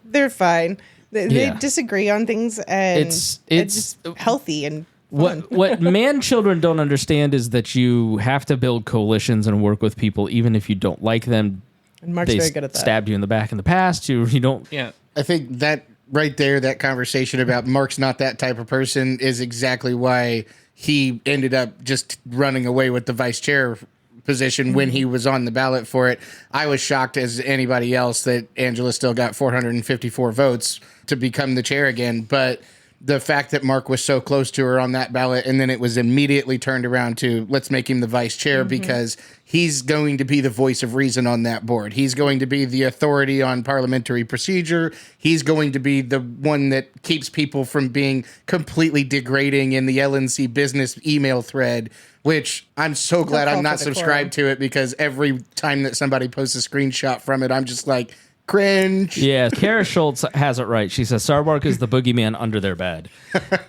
They're fine. They disagree on things, and it's just healthy and fun. What man children don't understand is that you have to build coalitions and work with people even if you don't like them. And Mark's very good at that. Stabbed you in the back in the past. You don't. Yeah. I think that right there, that conversation about Mark's not that type of person is exactly why he ended up just running away with the vice chair position when he was on the ballot for it. I was shocked as anybody else that Angela still got 454 votes to become the chair again. But the fact that Mark was so close to her on that ballot, and then it was immediately turned around to let's make him the vice chair because he's going to be the voice of reason on that board. He's going to be the authority on parliamentary procedure. He's going to be the one that keeps people from being completely degrading in the LNC business email thread, which I'm so glad I'm not subscribed to it, because every time that somebody posts a screenshot from it, I'm just like, cringe. Yeah, Kara Schultz has it right. She says Sarwark is the boogeyman under their bed.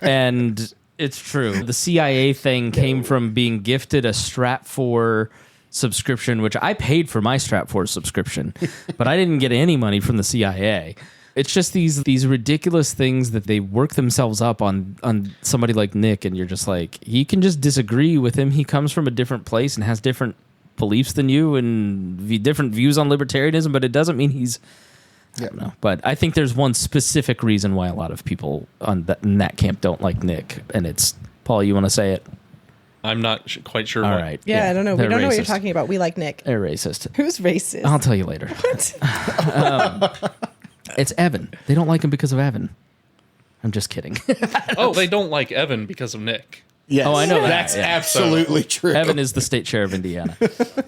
And it's true. The CIA thing came from being gifted a Strat4 subscription, which I paid for my Strat4 subscription, but I didn't get any money from the CIA. It's just these ridiculous things that they work themselves up on somebody like Nick, and you're just like, you can just disagree with him. He comes from a different place and has different beliefs than you and different views on libertarianism, but it doesn't mean he's I don't know. But I think there's one specific reason why a lot of people in that camp don't like Nick, and it's Paul. You want to say it? I'm not quite sure. All what. right. Yeah, I don't know. We They're don't know what racist. you're talking about. We like Nick. They're racist. Who's racist? I'll tell you later. What? It's Evan. They don't like him because of Evan. I'm just kidding. Oh, they don't like Evan because of Nick. Yes. Oh, I know that. That's Yeah. absolutely true. Evan is the state chair of Indiana.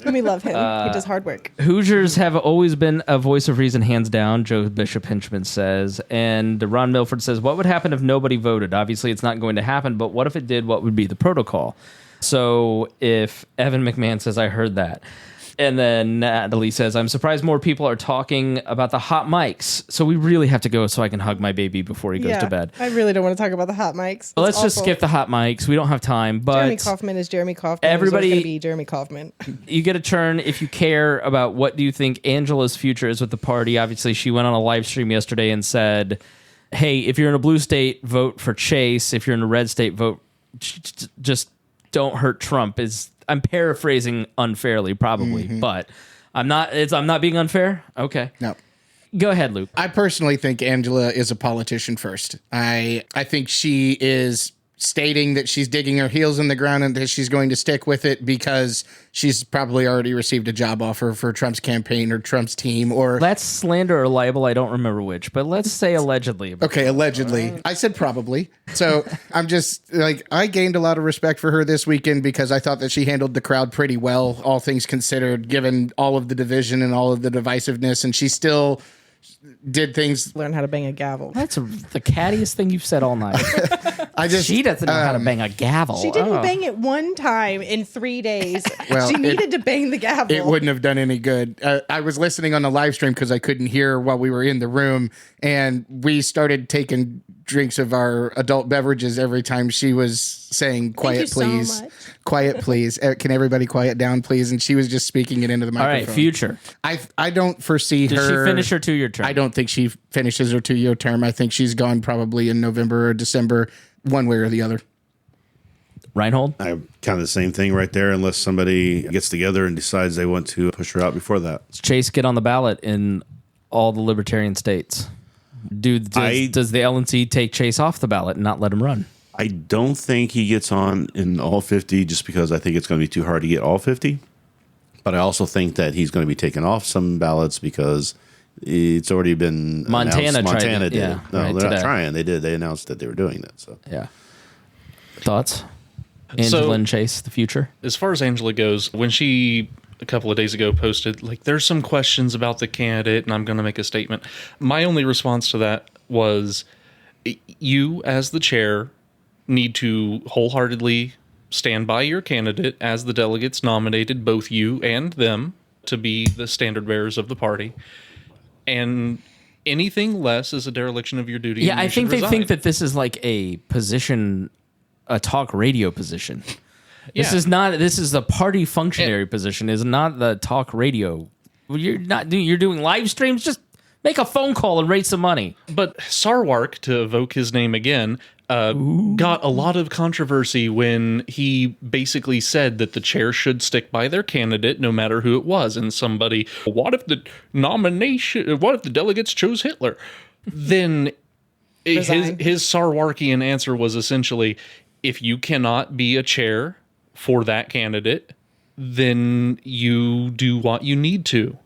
We love him. He does hard work. Hoosiers have always been a voice of reason, hands down, Joe Bishop Hinchman says. And Ron Milford says, what would happen if nobody voted? Obviously, it's not going to happen, but what if it did? What would be the protocol? So if Evan McMahon says, I heard that. And then Natalie says, I'm surprised more people are talking about the hot mics. So we really have to go so I can hug my baby before he goes to bed. I really don't want to talk about the hot mics. Well, let's It's just awful. skip the hot mics. We don't have time. But Jeremy Kaufman is Jeremy Kaufman. Everybody- going to be Jeremy Kaufman. you get a turn if you care about what do you think Angela's future is with the party. Obviously, she went on a live stream yesterday and said, hey, if you're in a blue state, vote for Chase. If you're in a red state, vote. Just don't hurt Trump. I'm paraphrasing unfairly, probably, but I'm not being unfair. Okay. No. Go ahead, Luke. I personally think Angela is a politician first. I think she is stating that she's digging her heels in the ground and that she's going to stick with it because she's probably already received a job offer for Trump's campaign or Trump's team, or That's slander or libel. I don't remember which, but let's say allegedly. okay, allegedly. I said probably. So I'm just like, I gained a lot of respect for her this weekend because I thought that she handled the crowd pretty well, all things considered, given all of the division and all of the divisiveness, and she still did things. Learn how to bang a gavel. That's the cattiest thing you've said all night. She doesn't know how to bang a gavel. She didn't bang it one time in 3 days. Well, she needed to bang the gavel. It wouldn't have done any good. I was listening on the live stream because I couldn't hear while we were in the room, and we started taking drinks of our adult beverages every time she was saying, quiet, please. Quiet, please. Can everybody quiet down, please? And she was just speaking it into the microphone. All right, future. I don't foresee her. Does she finish her 2-year term? I don't think she finishes her 2-year term. I think she's gone probably in November or December, one way or the other. Reinhold? I kind of the same thing right there, unless somebody gets together and decides they want to push her out before that. Does Chase get on the ballot in all the libertarian states? Does the LNC take Chase off the ballot and not let him run? I don't think he gets on in all 50 just because I think it's going to be too hard to get all 50. But I also think that he's going to be taken off some ballots because it's already been Montana did yeah, it. No, right, they're today. not trying. They did. They announced that they were doing that. So Yeah. Thoughts? Angela and Chase, the future? As far as Angela goes, when she a couple of days ago posted, like, there's some questions about the candidate and I'm going to make a statement. My only response to that was, you as the chair need to wholeheartedly stand by your candidate as the delegates nominated both you and them to be the standard bearers of the party. And anything less is a dereliction of your duty. Yeah, I think they think that this is like a position, a talk radio position. This is not. This is a party functionary position. Is not the talk radio. You're doing live streams. Just make a phone call and raise some money. But Sarwark, to evoke his name again, got a lot of controversy when he basically said that the chair should stick by their candidate no matter who it was. And somebody, what if the delegates chose Hitler? Then his Sarwarkian answer was essentially, if you cannot be a chair for that candidate, then you do what you need to.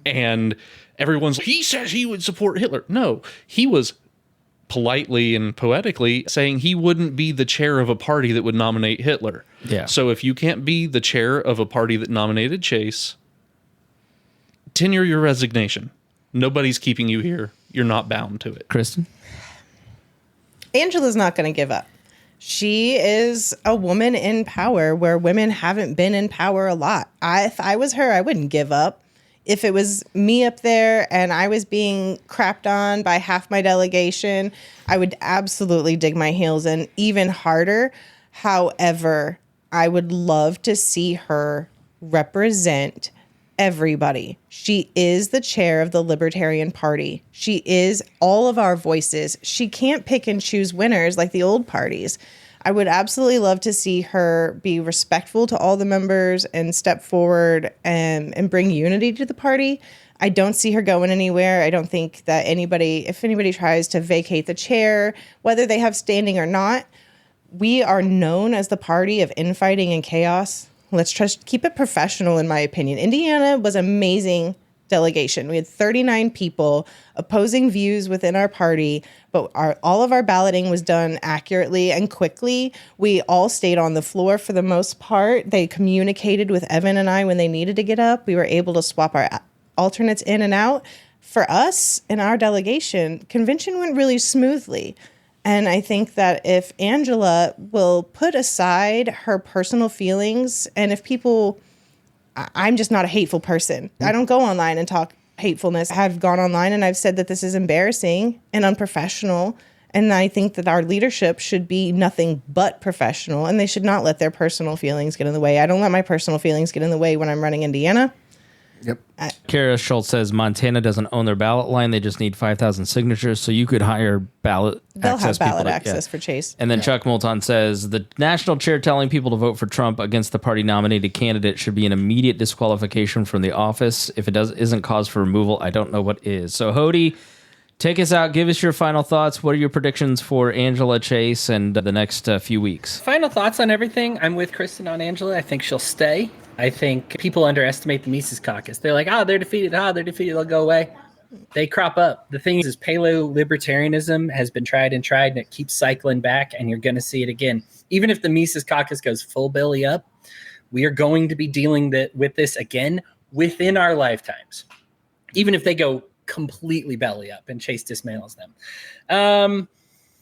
And everyone's, he says he would support Hitler. No, he was politely and poetically saying he wouldn't be the chair of a party that would nominate Hitler. Yeah. So if you can't be the chair of a party that nominated Chase, tenure your resignation. Nobody's keeping you here. You're not bound to it. Kristen? Angela's not going to give up. She is a woman in power where women haven't been in power a lot. If I was her, I wouldn't give up. If it was me up there and I was being crapped on by half my delegation, I would absolutely dig my heels in even harder. However, I would love to see her represent everybody. She is the chair of the Libertarian Party. She is all of our voices. She can't pick and choose winners like the old parties. I would absolutely love to see her be respectful to all the members and step forward and bring unity to the party. I don't see her going anywhere. I don't think that if anybody tries to vacate the chair, whether they have standing or not, we are known as the party of infighting and chaos. Let's just keep it professional, in my opinion. Indiana was an amazing delegation. We had 39 people opposing views within our party, but all of our balloting was done accurately and quickly. We all stayed on the floor for the most part. They communicated with Evan and I when they needed to get up. We were able to swap our alternates in and out. For us in our delegation, convention went really smoothly. And I think that if Angela will put aside her personal feelings, and if people, I'm just not a hateful person. I don't go online and talk hatefulness. I've gone online and I've said that this is embarrassing and unprofessional. And I think that our leadership should be nothing but professional, and they should not let their personal feelings get in the way. I don't let my personal feelings get in the way when I'm running Indiana. Yep. Kara Schultz says Montana doesn't own their ballot line. They just need 5,000 signatures. So you could hire ballot They'll access have ballot people access for Chase. And then Chuck Moulton says the national chair telling people to vote for Trump against the party nominated candidate should be an immediate disqualification from the office. If it isn't cause for removal, I don't know what is. So Hody, take us out. Give us your final thoughts. What are your predictions for Angela, Chase, and the next few weeks? Final thoughts on everything. I'm with Kristen on Angela. I think she'll stay. I think people underestimate the Mises Caucus. They're like, they're defeated. They'll go away. They crop up. The thing is paleo-libertarianism has been tried and it keeps cycling back, and you're going to see it again. Even if the Mises Caucus goes full belly up, we are going to be dealing with this again within our lifetimes. Even if they go completely belly up and Chase dismantles them.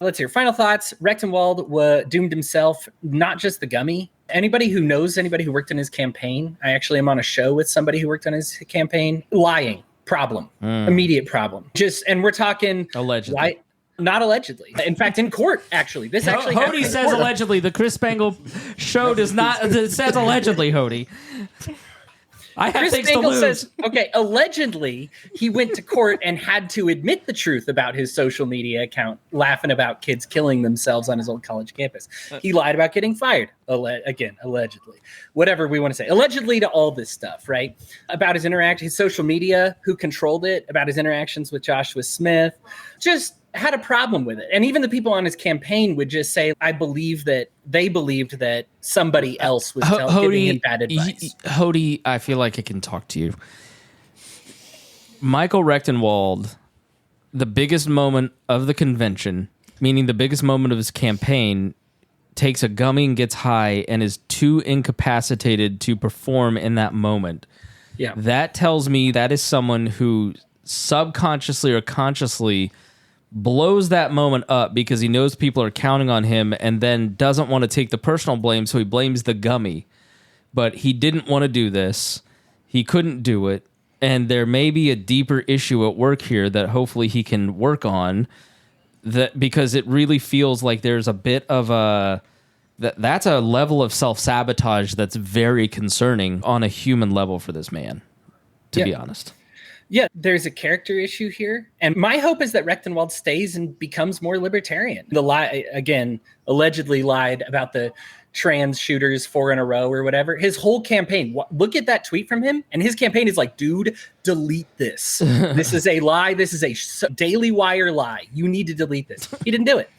Let's hear final thoughts. Rechtenwald doomed himself, not just the gummy. Anybody who worked in his campaign, I actually am on a show with somebody who worked on his campaign, lying, problem, immediate problem. And we're talking allegedly. Not allegedly. In fact, in court, actually. This actually Hody happened in says court. allegedly. The Chris Spangle show does not. It says allegedly, Hody. I have Chris things to Spangle lose. says, okay, allegedly, he went to court and had to admit the truth about his social media account, laughing about kids killing themselves on his old college campus. He lied about getting fired. Again, allegedly. Whatever we want to say. Allegedly to all this stuff, right? About his social media, who controlled it, about his interactions with Joshua Smith. Just had a problem with it. And even the people on his campaign would just say, I believe that they believed that somebody else was giving him bad advice. Hody, I feel like I can talk to you. Michael Rechtenwald, the biggest moment of the convention, meaning the biggest moment of his campaign, takes a gummy and gets high and is too incapacitated to perform in that moment. Yeah. That tells me that is someone who subconsciously or consciously blows that moment up because he knows people are counting on him and then doesn't want to take the personal blame, so he blames the gummy. But he didn't want to do this. He couldn't do it. And there may be a deeper issue at work here that hopefully he can work on, that because it really feels like there's a bit of that's a level of self-sabotage that's very concerning on a human level for this man, to be honest. Yeah, there's a character issue here. And my hope is that Rechtenwald stays and becomes more libertarian. The lie, again, allegedly lied about the trans shooters 4 in a row or whatever. His whole campaign, look at that tweet from him. And his campaign is like, dude, delete this. This is a lie. This is a Daily Wire lie. You need to delete this. He didn't do it.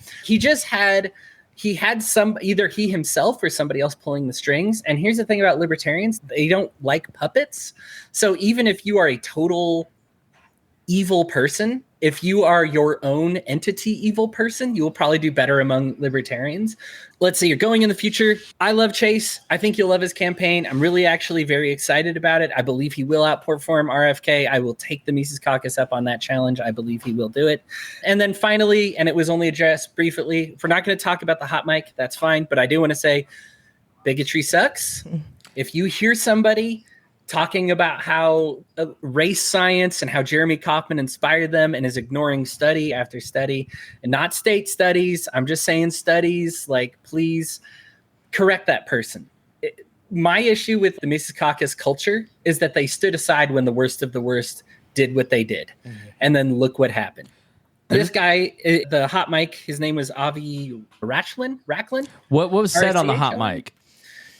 He had some, either he himself or somebody else pulling the strings. And here's the thing about libertarians. They don't like puppets. So even if you are a total evil person, if you are your own entity evil person, you will probably do better among libertarians. Let's say you're going in the future. I love Chase. I think you'll love his campaign. I'm really actually very excited about it. I believe he will outperform RFK. I will take the Mises Caucus up on that challenge. I believe he will do it. And then finally, and it was only addressed briefly, if we're not going to talk about the hot mic, that's fine. But I do want to say bigotry sucks. If you hear somebody talking about how race science and how Jeremy Kauffman inspired them and is ignoring study after study, and not state studies, I'm just saying studies, like, please correct that person. My issue with the Mises Caucus culture is that they stood aside when the worst of the worst did what they did. And then look what happened. This guy, the hot mic, his name was Avi Rachlin. What was said on the hot mic?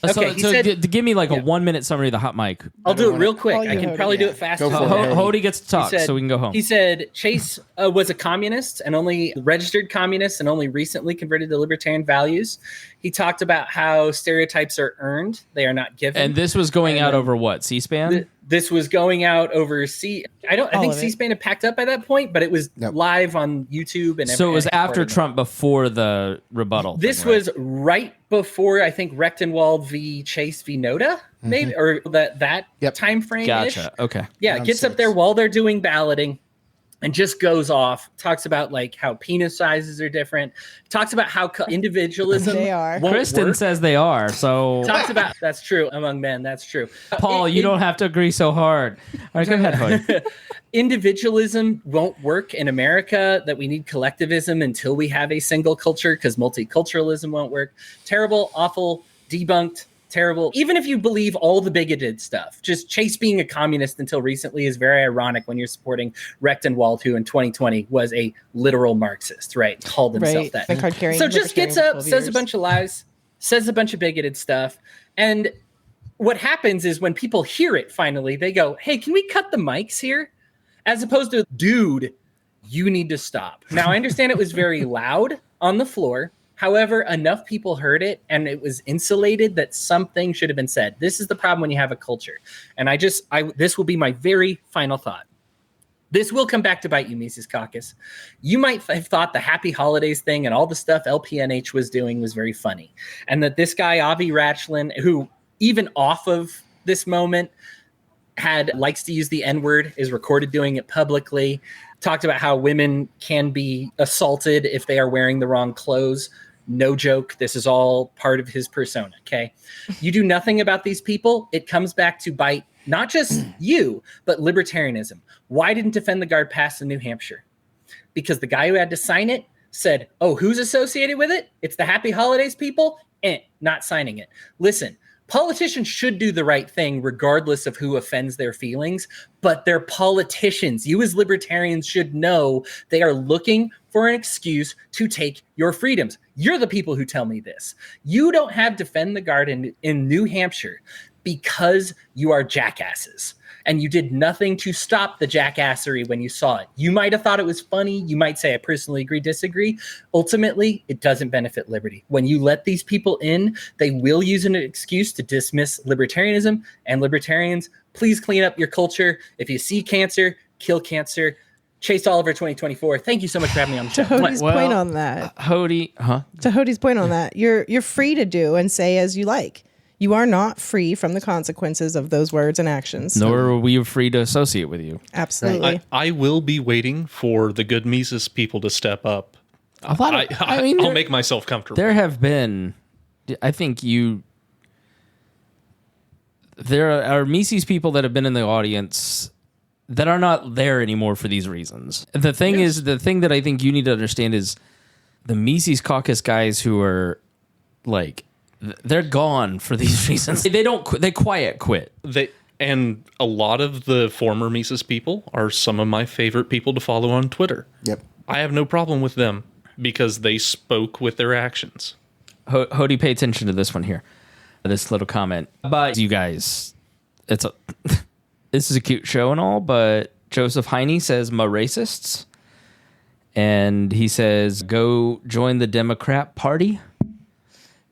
Okay, so give me like a 1 minute summary of the hot mic. I'll do it real quick. I can probably do it faster. Hody gets to talk, so we can go home. He said Chase was a communist and only registered communist and only recently converted to libertarian values. He talked about how stereotypes are earned; they are not given. And this was going out over what? C-SPAN? This was going out over I think C-SPAN had packed up by that point, but it was live on YouTube and. So it was after Trump, before the rebuttal. This was right before, I think, Rechtenwald v. Chase v. Noda, maybe, or that time frame. Gotcha. Okay. Yeah, gets up there while they're doing balloting and just goes off, talks about like how penis sizes are different, talks about how individualism They are. Kristen work. says they are, so Talks about, that's true, among men, that's true. Paul, you don't have to agree so hard. All right, go ahead, Hody. Individualism won't work in America, that we need collectivism until we have a single culture, because multiculturalism won't work. Terrible, awful, debunked, terrible. Even if you believe all the bigoted stuff, just Chase being a communist until recently is very ironic when you're supporting Rechtenwald, who in 2020 was a literal Marxist, right? Called himself that. So just gets up, says a bunch of lies, says a bunch of bigoted stuff. And what happens is when people hear it, finally, they go, hey, can we cut the mics here? As opposed to, dude, you need to stop. Now, I understand it was very loud on the floor. However, enough people heard it and it was insulated that something should have been said. This is the problem when you have a culture. And this will be my very final thought. This will come back to bite you, Mises Caucus. You might have thought the Happy Holidays thing and all the stuff LPNH was doing was very funny. And that this guy, Avi Rachlin, who even off of this moment likes to use the N-word, is recorded doing it publicly, talked about how women can be assaulted if they are wearing the wrong clothes. No joke. This is all part of his persona. Okay. You do nothing about these people. It comes back to bite not just you, but libertarianism. Why didn't Defend the Guard pass in New Hampshire? Because the guy who had to sign it said, oh, who's associated with it? It's the Happy Holidays people? Not signing it. Listen, politicians should do the right thing regardless of who offends their feelings, but they're politicians. You as libertarians should know they are looking for an excuse to take your freedoms. You're the people who tell me this. You don't have Defend the Garden in New Hampshire because you are jackasses. And you did nothing to stop the jackassery when you saw it. You might have thought it was funny. You might say, I personally agree, disagree. Ultimately, it doesn't benefit liberty. When you let these people in, they will use an excuse to dismiss libertarianism. And libertarians, please clean up your culture. If you see cancer, kill cancer. Chase Oliver 2024. Thank you so much for having me on the show. To Hody's point on that. To Hody's point on that. You're free to do and say as you like. You are not free from the consequences of those words and actions. Nor are we free to associate with you. Absolutely. I will be waiting for the good Mises people to step up. A lot of, I'll make myself comfortable. There have been, I think there are Mises people that have been in the audience that are not there anymore for these reasons. The thing that I think you need to understand is the Mises caucus guys who are like, they're gone for these reasons. They quiet quit. And a lot of the former Mises people are some of my favorite people to follow on Twitter. Yep. I have no problem with them because they spoke with their actions. Hody, pay attention to this one here. This little comment. But you guys, this is a cute show and all, but Joseph Heine says, "Ma racists." And he says, "Go join the Democrat Party."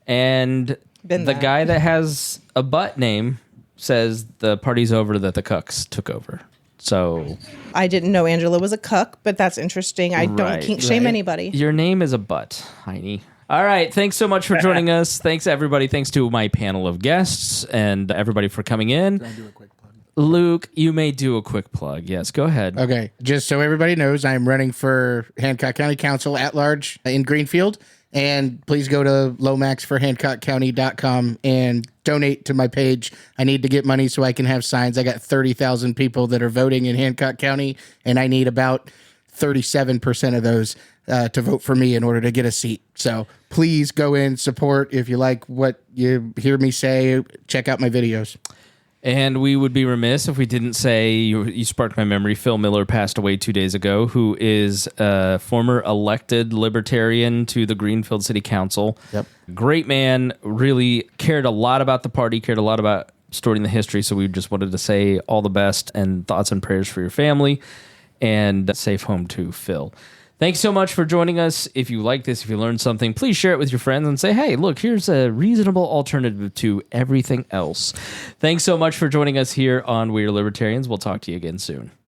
And the guy that has a butt name says the party's over, that the cucks took over. So I didn't know Angela was a cuck, but that's interesting. I don't kink shame anybody. Your name is a butt, Heine. All right. Thanks so much for joining us. Thanks, everybody. Thanks to my panel of guests and everybody for coming in. Can I do a quick plug? Luke, you may do a quick plug. Yes, go ahead. Okay. Just so everybody knows, I'm running for Hancock County Council at large in Greenfield. And please go to lomaxforhancockcounty.com and donate to my page. I need to get money so I can have signs. I got 30,000 people that are voting in Hancock County, and I need about 37% of those to vote for me in order to get a seat. So please go in, support. If you like what you hear me say, check out my videos. And we would be remiss if we didn't say, you sparked my memory, Phil Miller passed away 2 days ago, who is a former elected libertarian to the Greenfield City Council. Yep. Great man, really cared a lot about the party, cared a lot about storing the history, so we just wanted to say all the best and thoughts and prayers for your family, and safe home to Phil. Thanks so much for joining us. If you like this, if you learned something, please share it with your friends and say, hey, look, here's a reasonable alternative to everything else. Thanks so much for joining us here on We Are Libertarians. We'll talk to you again soon.